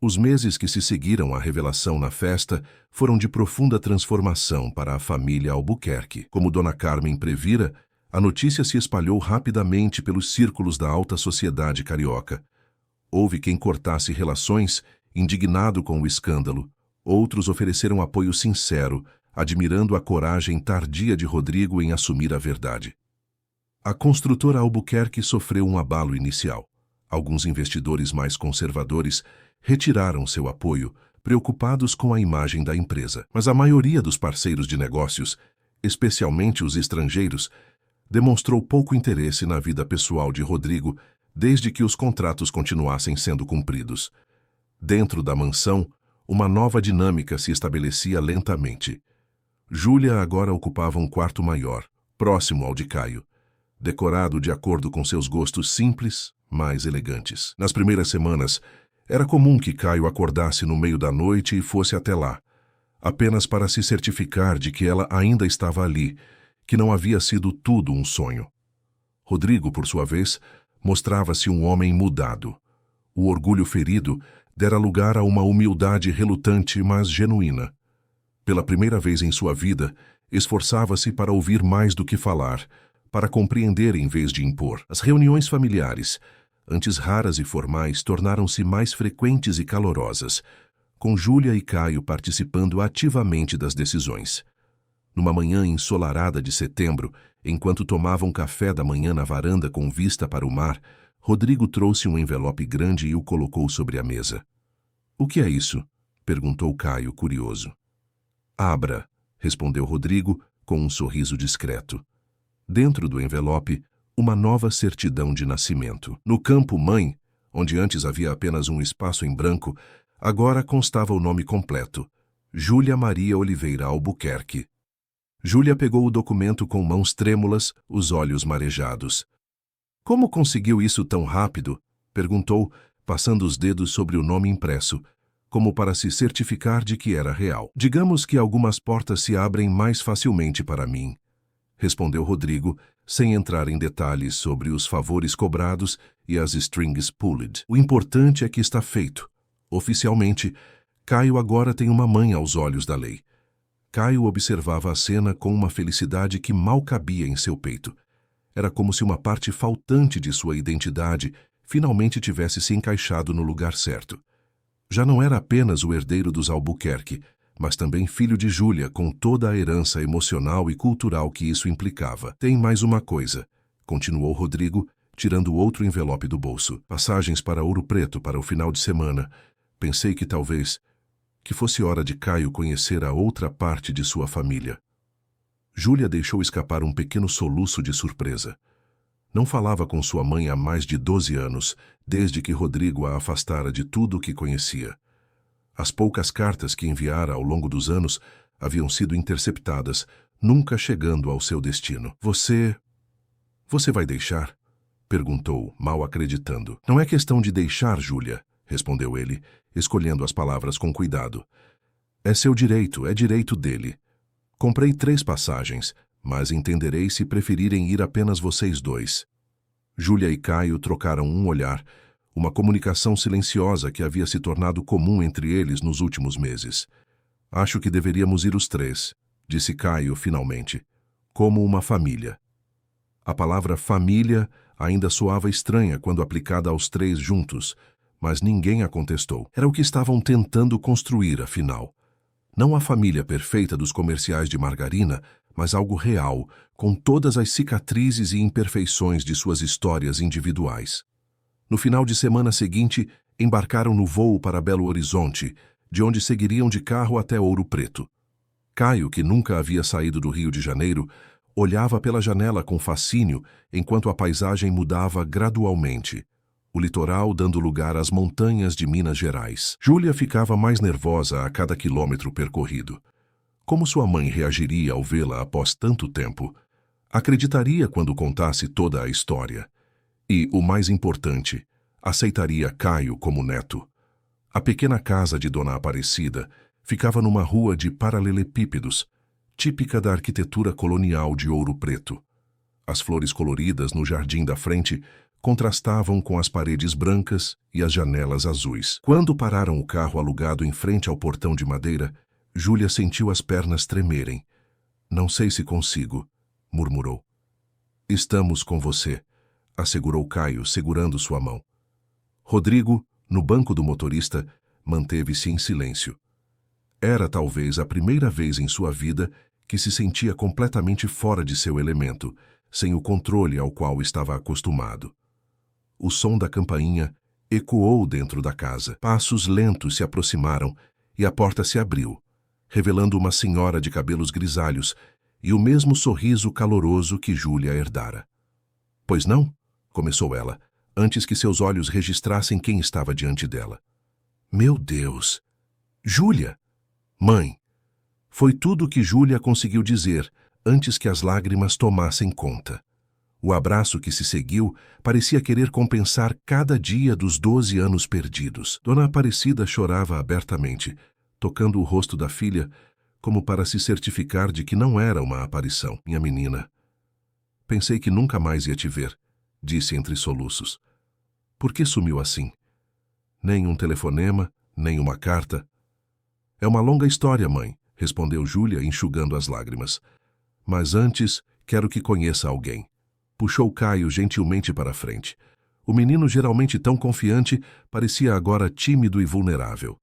Os meses que se seguiram à revelação na festa foram de profunda transformação para a família Albuquerque. Como Dona Carmen previra, a notícia se espalhou rapidamente pelos círculos da alta sociedade carioca. Houve quem cortasse relações, indignado com o escândalo. Outros ofereceram apoio sincero, admirando a coragem tardia de Rodrigo em assumir a verdade. A construtora Albuquerque sofreu um abalo inicial. Alguns investidores mais conservadores retiraram seu apoio, preocupados com a imagem da empresa. Mas a maioria dos parceiros de negócios, especialmente os estrangeiros, demonstrou pouco interesse na vida pessoal de Rodrigo, desde que os contratos continuassem sendo cumpridos. Dentro da mansão, uma nova dinâmica se estabelecia lentamente. Júlia agora ocupava um quarto maior, próximo ao de Caio, decorado de acordo com seus gostos simples, mas elegantes. Nas primeiras semanas, era comum que Caio acordasse no meio da noite e fosse até lá, apenas para se certificar de que ela ainda estava ali, que não havia sido tudo um sonho. Rodrigo, por sua vez, mostrava-se um homem mudado. O orgulho ferido dera lugar a uma humildade relutante, mas genuína. Pela primeira vez em sua vida, esforçava-se para ouvir mais do que falar, para compreender em vez de impor. As reuniões familiares, antes raras e formais, tornaram-se mais frequentes e calorosas, com Júlia e Caio participando ativamente das decisões. Numa manhã ensolarada de setembro, enquanto tomavam café da manhã na varanda com vista para o mar, Rodrigo trouxe um envelope grande e o colocou sobre a mesa. — O que é isso? Perguntou Caio, curioso. — Abra, respondeu Rodrigo, com um sorriso discreto. Dentro do envelope, uma nova certidão de nascimento. No campo mãe, onde antes havia apenas um espaço em branco, agora constava o nome completo: Júlia Maria Oliveira Albuquerque. Júlia pegou o documento com mãos trêmulas, os olhos marejados. — Como conseguiu isso tão rápido? Perguntou, passando os dedos sobre o nome impresso, como para se certificar de que era real. — Digamos que algumas portas se abrem mais facilmente para mim, respondeu Rodrigo, sem entrar em detalhes sobre os favores cobrados e as strings pulled. O importante é que está feito. Oficialmente, Caio agora tem uma mãe aos olhos da lei. Caio observava a cena com uma felicidade que mal cabia em seu peito. Era como se uma parte faltante de sua identidade finalmente tivesse se encaixado no lugar certo. Já não era apenas o herdeiro dos Albuquerque, mas também filho de Júlia, com toda a herança emocional e cultural que isso implicava. — Tem mais uma coisa, continuou Rodrigo, tirando outro envelope do bolso. Passagens para Ouro Preto para o final de semana. Pensei que talvez que fosse hora de Caio conhecer a outra parte de sua família. Júlia deixou escapar um pequeno soluço de surpresa. Não falava com sua mãe há mais de 12 anos, desde que Rodrigo a afastara de tudo o que conhecia. As poucas cartas que enviara ao longo dos anos haviam sido interceptadas, nunca chegando ao seu destino. — Você vai deixar? Perguntou, mal acreditando. — Não é questão de deixar, Júlia, respondeu ele, escolhendo as palavras com cuidado. É seu direito, é direito dele. Comprei 3 passagens, mas entenderei se preferirem ir apenas vocês dois. Júlia e Caio trocaram um olhar, uma comunicação silenciosa que havia se tornado comum entre eles nos últimos meses. Acho que deveríamos ir os 3, disse Caio finalmente, como uma família. A palavra família ainda soava estranha quando aplicada aos 3 juntos, mas ninguém a contestou. Era o que estavam tentando construir, afinal. Não a família perfeita dos comerciais de margarina, mas algo real, com todas as cicatrizes e imperfeições de suas histórias individuais. No final de semana seguinte, embarcaram no voo para Belo Horizonte, de onde seguiriam de carro até Ouro Preto. Caio, que nunca havia saído do Rio de Janeiro, olhava pela janela com fascínio enquanto a paisagem mudava gradualmente, o litoral dando lugar às montanhas de Minas Gerais. Júlia ficava mais nervosa a cada quilômetro percorrido. Como sua mãe reagiria ao vê-la após tanto tempo? Acreditaria quando contasse toda a história? E, o mais importante, aceitaria Caio como neto? A pequena casa de Dona Aparecida ficava numa rua de paralelepípedos, típica da arquitetura colonial de Ouro Preto. As flores coloridas no jardim da frente contrastavam com as paredes brancas e as janelas azuis. Quando pararam o carro alugado em frente ao portão de madeira, Júlia sentiu as pernas tremerem. Não sei se consigo, murmurou. Estamos com você, assegurou Caio, segurando sua mão. Rodrigo, no banco do motorista, manteve-se em silêncio. Era talvez a primeira vez em sua vida que se sentia completamente fora de seu elemento, sem o controle ao qual estava acostumado. O som da campainha ecoou dentro da casa. Passos lentos se aproximaram e a porta se abriu, revelando uma senhora de cabelos grisalhos e o mesmo sorriso caloroso que Júlia herdara. Pois não? Começou ela, antes que seus olhos registrassem quem estava diante dela. Meu Deus! Júlia! Mãe! Foi tudo o que Júlia conseguiu dizer antes que as lágrimas tomassem conta. O abraço que se seguiu parecia querer compensar cada dia dos 12 anos perdidos. Dona Aparecida chorava abertamente, tocando o rosto da filha, como para se certificar de que não era uma aparição. Minha menina. Pensei que nunca mais ia te ver, disse entre soluços. Por que sumiu assim? Nem um telefonema, nem uma carta. É uma longa história, mãe, respondeu Júlia, enxugando as lágrimas. Mas antes, quero que conheça alguém. Puxou Caio gentilmente para a frente. O menino, geralmente tão confiante, parecia agora tímido e vulnerável.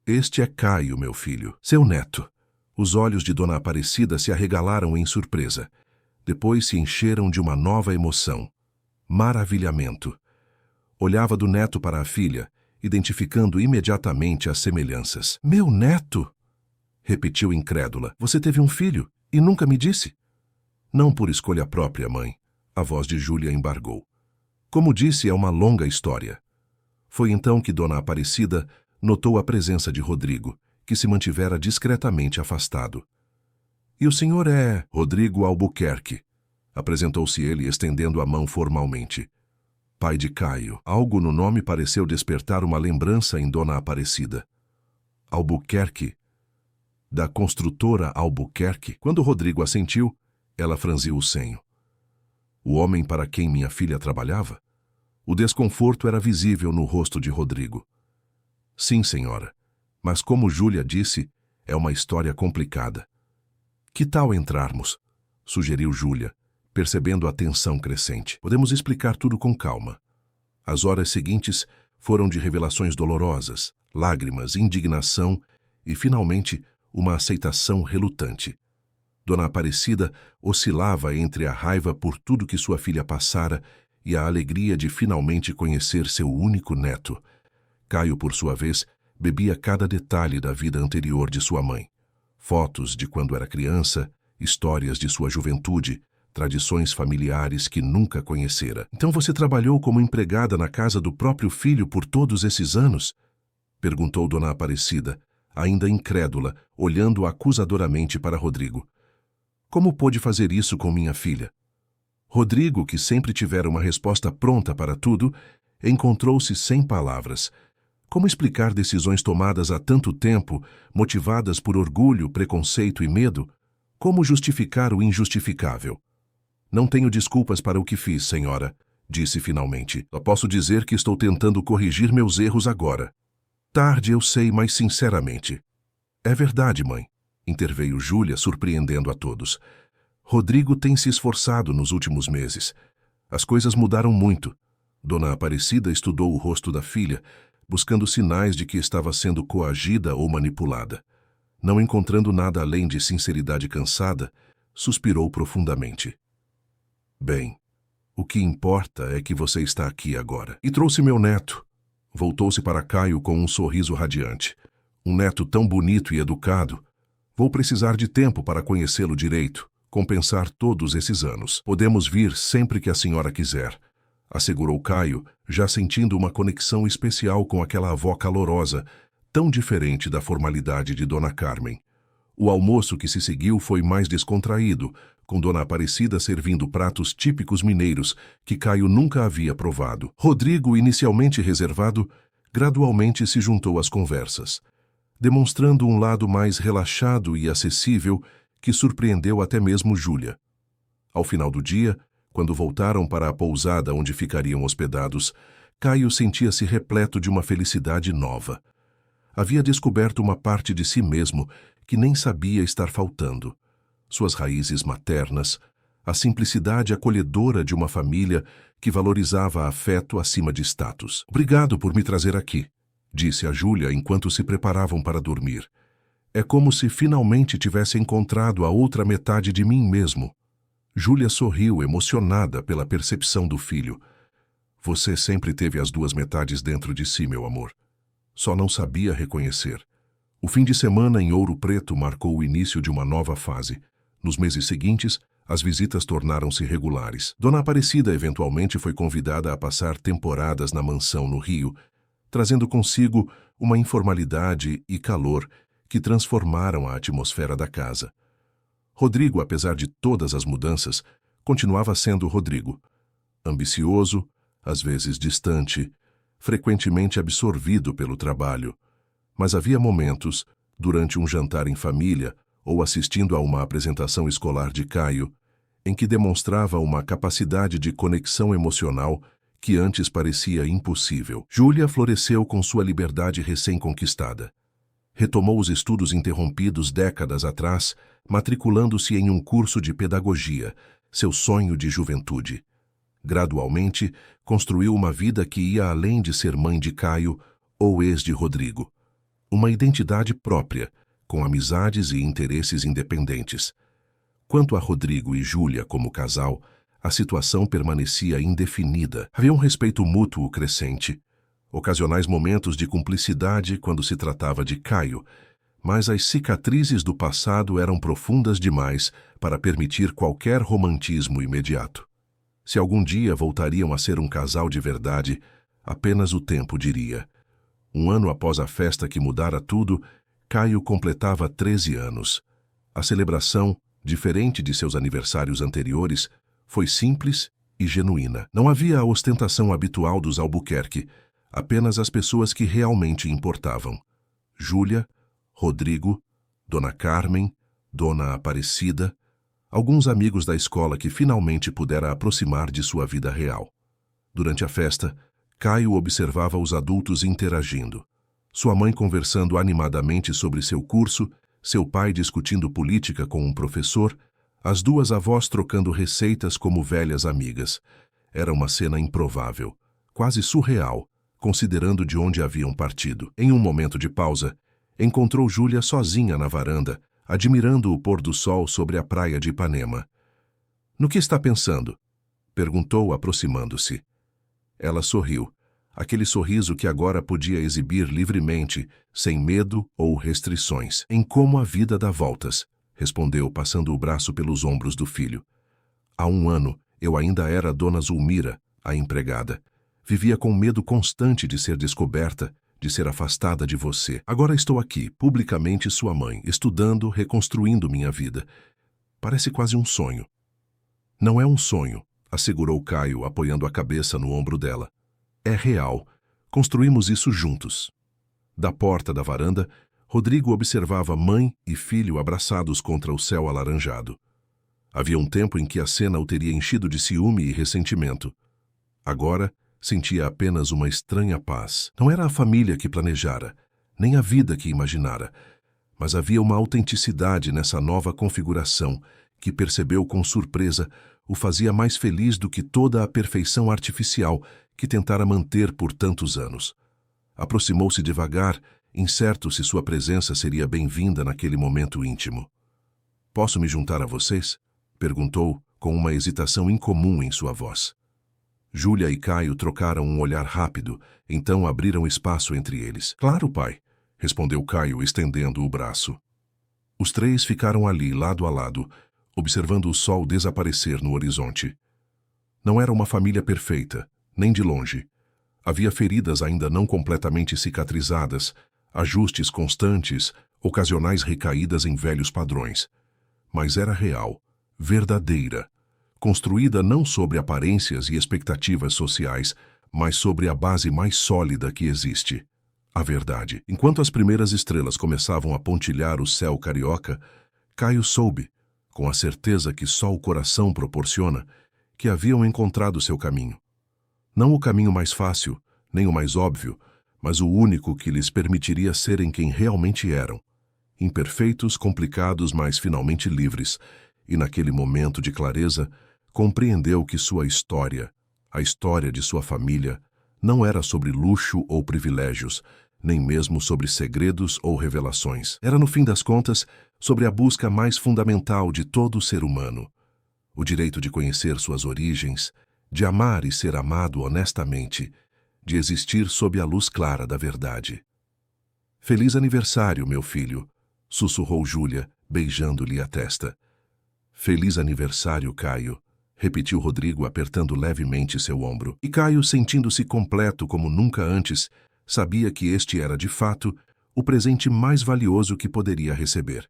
Este é Caio, meu filho, seu neto. Os olhos de Dona Aparecida se arregalaram em surpresa. Depois se encheram de uma nova emoção. Maravilhamento. Olhava do neto para a filha, identificando imediatamente as semelhanças. Meu neto? Repetiu incrédula. Você teve um filho e nunca me disse? Não por escolha própria, mãe. A voz de Júlia embargou. Como disse, é uma longa história. Foi então que Dona Aparecida notou a presença de Rodrigo, que se mantivera discretamente afastado. E o senhor é Rodrigo Albuquerque, apresentou-se ele estendendo a mão formalmente. Pai de Caio. Algo no nome pareceu despertar uma lembrança em Dona Aparecida. Albuquerque? Da construtora Albuquerque? Quando Rodrigo assentiu, ela franziu o senho. O homem para quem minha filha trabalhava? O desconforto era visível no rosto de Rodrigo. Sim, senhora, mas como Júlia disse, é uma história complicada. Que tal entrarmos? Sugeriu Júlia, percebendo a tensão crescente. Podemos explicar tudo com calma. As horas seguintes foram de revelações dolorosas, lágrimas, indignação e, finalmente, uma aceitação relutante. Dona Aparecida oscilava entre a raiva por tudo que sua filha passara e a alegria de finalmente conhecer seu único neto. Caio, por sua vez, bebia cada detalhe da vida anterior de sua mãe. Fotos de quando era criança, histórias de sua juventude, tradições familiares que nunca conhecera. Então você trabalhou como empregada na casa do próprio filho por todos esses anos? Perguntou Dona Aparecida, ainda incrédula, olhando acusadoramente para Rodrigo. Como pôde fazer isso com minha filha? Rodrigo, que sempre tivera uma resposta pronta para tudo, encontrou-se sem palavras. Como explicar decisões tomadas há tanto tempo, motivadas por orgulho, preconceito e medo? Como justificar o injustificável? Não tenho desculpas para o que fiz, senhora, disse finalmente. Só posso dizer que estou tentando corrigir meus erros agora. Tarde, eu sei, mas sinceramente. É verdade, mãe, interveio Júlia, surpreendendo a todos. Rodrigo tem se esforçado nos últimos meses. As coisas mudaram muito. Dona Aparecida estudou o rosto da filha, buscando sinais de que estava sendo coagida ou manipulada. Não encontrando nada além de sinceridade cansada, suspirou profundamente. Bem, o que importa é que você está aqui agora. E trouxe meu neto. Voltou-se para Caio com um sorriso radiante. Um neto tão bonito e educado. Vou precisar de tempo para conhecê-lo direito, compensar todos esses anos. Podemos vir sempre que a senhora quiser, assegurou Caio, já sentindo uma conexão especial com aquela avó calorosa, tão diferente da formalidade de Dona Carmen. O almoço que se seguiu foi mais descontraído, com Dona Aparecida servindo pratos típicos mineiros que Caio nunca havia provado. Rodrigo, inicialmente reservado, gradualmente se juntou às conversas, demonstrando um lado mais relaxado e acessível que surpreendeu até mesmo Júlia. Ao final do dia, quando voltaram para a pousada onde ficariam hospedados, Caio sentia-se repleto de uma felicidade nova. Havia descoberto uma parte de si mesmo que nem sabia estar faltando. Suas raízes maternas, a simplicidade acolhedora de uma família que valorizava afeto acima de status. Obrigado por me trazer aqui, disse a Júlia enquanto se preparavam para dormir. É como se finalmente tivesse encontrado a outra metade de mim mesmo. Júlia sorriu, emocionada pela percepção do filho. Você sempre teve as duas metades dentro de si, meu amor. Só não sabia reconhecer. O fim de semana em Ouro Preto marcou o início de uma nova fase. Nos meses seguintes, as visitas tornaram-se regulares. Dona Aparecida eventualmente foi convidada a passar temporadas na mansão no Rio, trazendo consigo uma informalidade e calor que transformaram a atmosfera da casa. Rodrigo, apesar de todas as mudanças, continuava sendo Rodrigo. Ambicioso, às vezes distante, frequentemente absorvido pelo trabalho. Mas havia momentos, durante um jantar em família ou assistindo a uma apresentação escolar de Caio, em que demonstrava uma capacidade de conexão emocional que antes parecia impossível. Júlia floresceu com sua liberdade recém-conquistada. Retomou os estudos interrompidos décadas atrás, matriculando-se em um curso de pedagogia, seu sonho de juventude. Gradualmente, construiu uma vida que ia além de ser mãe de Caio ou ex de Rodrigo. Uma identidade própria, com amizades e interesses independentes. Quanto a Rodrigo e Júlia como casal, a situação permanecia indefinida. Havia um respeito mútuo crescente, ocasionais momentos de cumplicidade quando se tratava de Caio, mas as cicatrizes do passado eram profundas demais para permitir qualquer romantismo imediato. Se algum dia voltariam a ser um casal de verdade, apenas o tempo diria. Um ano após a festa que mudara tudo, Caio completava 13 anos. A celebração, diferente de seus aniversários anteriores, foi simples e genuína. Não havia a ostentação habitual dos Albuquerque, apenas as pessoas que realmente importavam. Júlia, Rodrigo, Dona Carmen, Dona Aparecida, alguns amigos da escola que finalmente pudera aproximar de sua vida real. Durante a festa, Caio observava os adultos interagindo. Sua mãe conversando animadamente sobre seu curso, seu pai discutindo política com um professor, as duas avós trocando receitas como velhas amigas. Era uma cena improvável, quase surreal, considerando de onde haviam partido. Em um momento de pausa, encontrou Júlia sozinha na varanda, admirando o pôr do sol sobre a praia de Ipanema. "No que está pensando?" perguntou, aproximando-se. Ela sorriu, aquele sorriso que agora podia exibir livremente, sem medo ou restrições. "Em como a vida dá voltas", respondeu, passando o braço pelos ombros do filho. "Há um ano, eu ainda era Dona Zulmira, a empregada. Vivia com medo constante de ser descoberta, de ser afastada de você. Agora estou aqui, publicamente sua mãe, estudando, reconstruindo minha vida. Parece quase um sonho." "Não é um sonho", assegurou Caio, apoiando a cabeça no ombro dela. "É real. Construímos isso juntos." Da porta da varanda, Rodrigo observava mãe e filho abraçados contra o céu alaranjado. Havia um tempo em que a cena o teria enchido de ciúme e ressentimento. Agora, sentia apenas uma estranha paz. Não era a família que planejara, nem a vida que imaginara, mas havia uma autenticidade nessa nova configuração que percebeu com surpresa o fazia mais feliz do que toda a perfeição artificial que tentara manter por tantos anos. Aproximou-se devagar, incerto se sua presença seria bem-vinda naquele momento íntimo. "Posso me juntar a vocês?" perguntou, com uma hesitação incomum em sua voz. Júlia e Caio trocaram um olhar rápido, então abriram espaço entre eles. "Claro, pai", respondeu Caio, estendendo o braço. Os três ficaram ali, lado a lado, observando o sol desaparecer no horizonte. Não era uma família perfeita, nem de longe. Havia feridas ainda não completamente cicatrizadas, ajustes constantes, ocasionais recaídas em velhos padrões. Mas era real, verdadeira, construída não sobre aparências e expectativas sociais, mas sobre a base mais sólida que existe: a verdade. Enquanto as primeiras estrelas começavam a pontilhar o céu carioca, Caio soube, com a certeza que só o coração proporciona, que haviam encontrado seu caminho. Não o caminho mais fácil, nem o mais óbvio, mas o único que lhes permitiria serem quem realmente eram. Imperfeitos, complicados, mas finalmente livres. E naquele momento de clareza, compreendeu que sua história, a história de sua família, não era sobre luxo ou privilégios, nem mesmo sobre segredos ou revelações. Era, no fim das contas, sobre a busca mais fundamental de todo ser humano: o direito de conhecer suas origens, de amar e ser amado honestamente, de existir sob a luz clara da verdade. "Feliz aniversário, meu filho", sussurrou Júlia, beijando-lhe a testa. "Feliz aniversário, Caio", repetiu Rodrigo, apertando levemente seu ombro. E Caio, sentindo-se completo como nunca antes, sabia que este era, de fato, o presente mais valioso que poderia receber.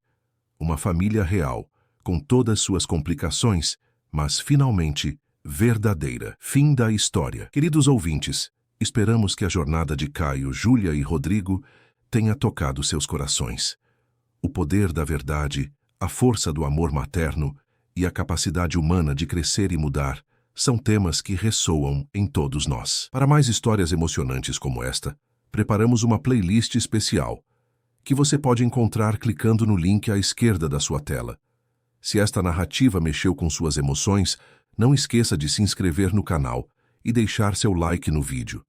Uma família real, com todas suas complicações, mas finalmente verdadeira. Fim da história. Queridos ouvintes, esperamos que a jornada de Caio, Júlia e Rodrigo tenha tocado seus corações. O poder da verdade, a força do amor materno e a capacidade humana de crescer e mudar são temas que ressoam em todos nós. Para mais histórias emocionantes como esta, preparamos uma playlist especial, que você pode encontrar clicando no link à esquerda da sua tela. Se esta narrativa mexeu com suas emoções, não esqueça de se inscrever no canal e deixar seu like no vídeo.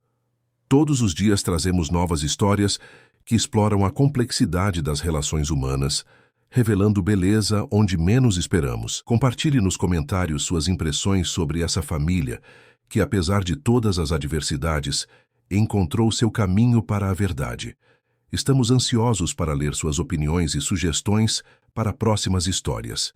Todos os dias trazemos novas histórias que exploram a complexidade das relações humanas, revelando beleza onde menos esperamos. Compartilhe nos comentários suas impressões sobre essa família que, apesar de todas as adversidades, encontrou seu caminho para a verdade. Estamos ansiosos para ler suas opiniões e sugestões para próximas histórias.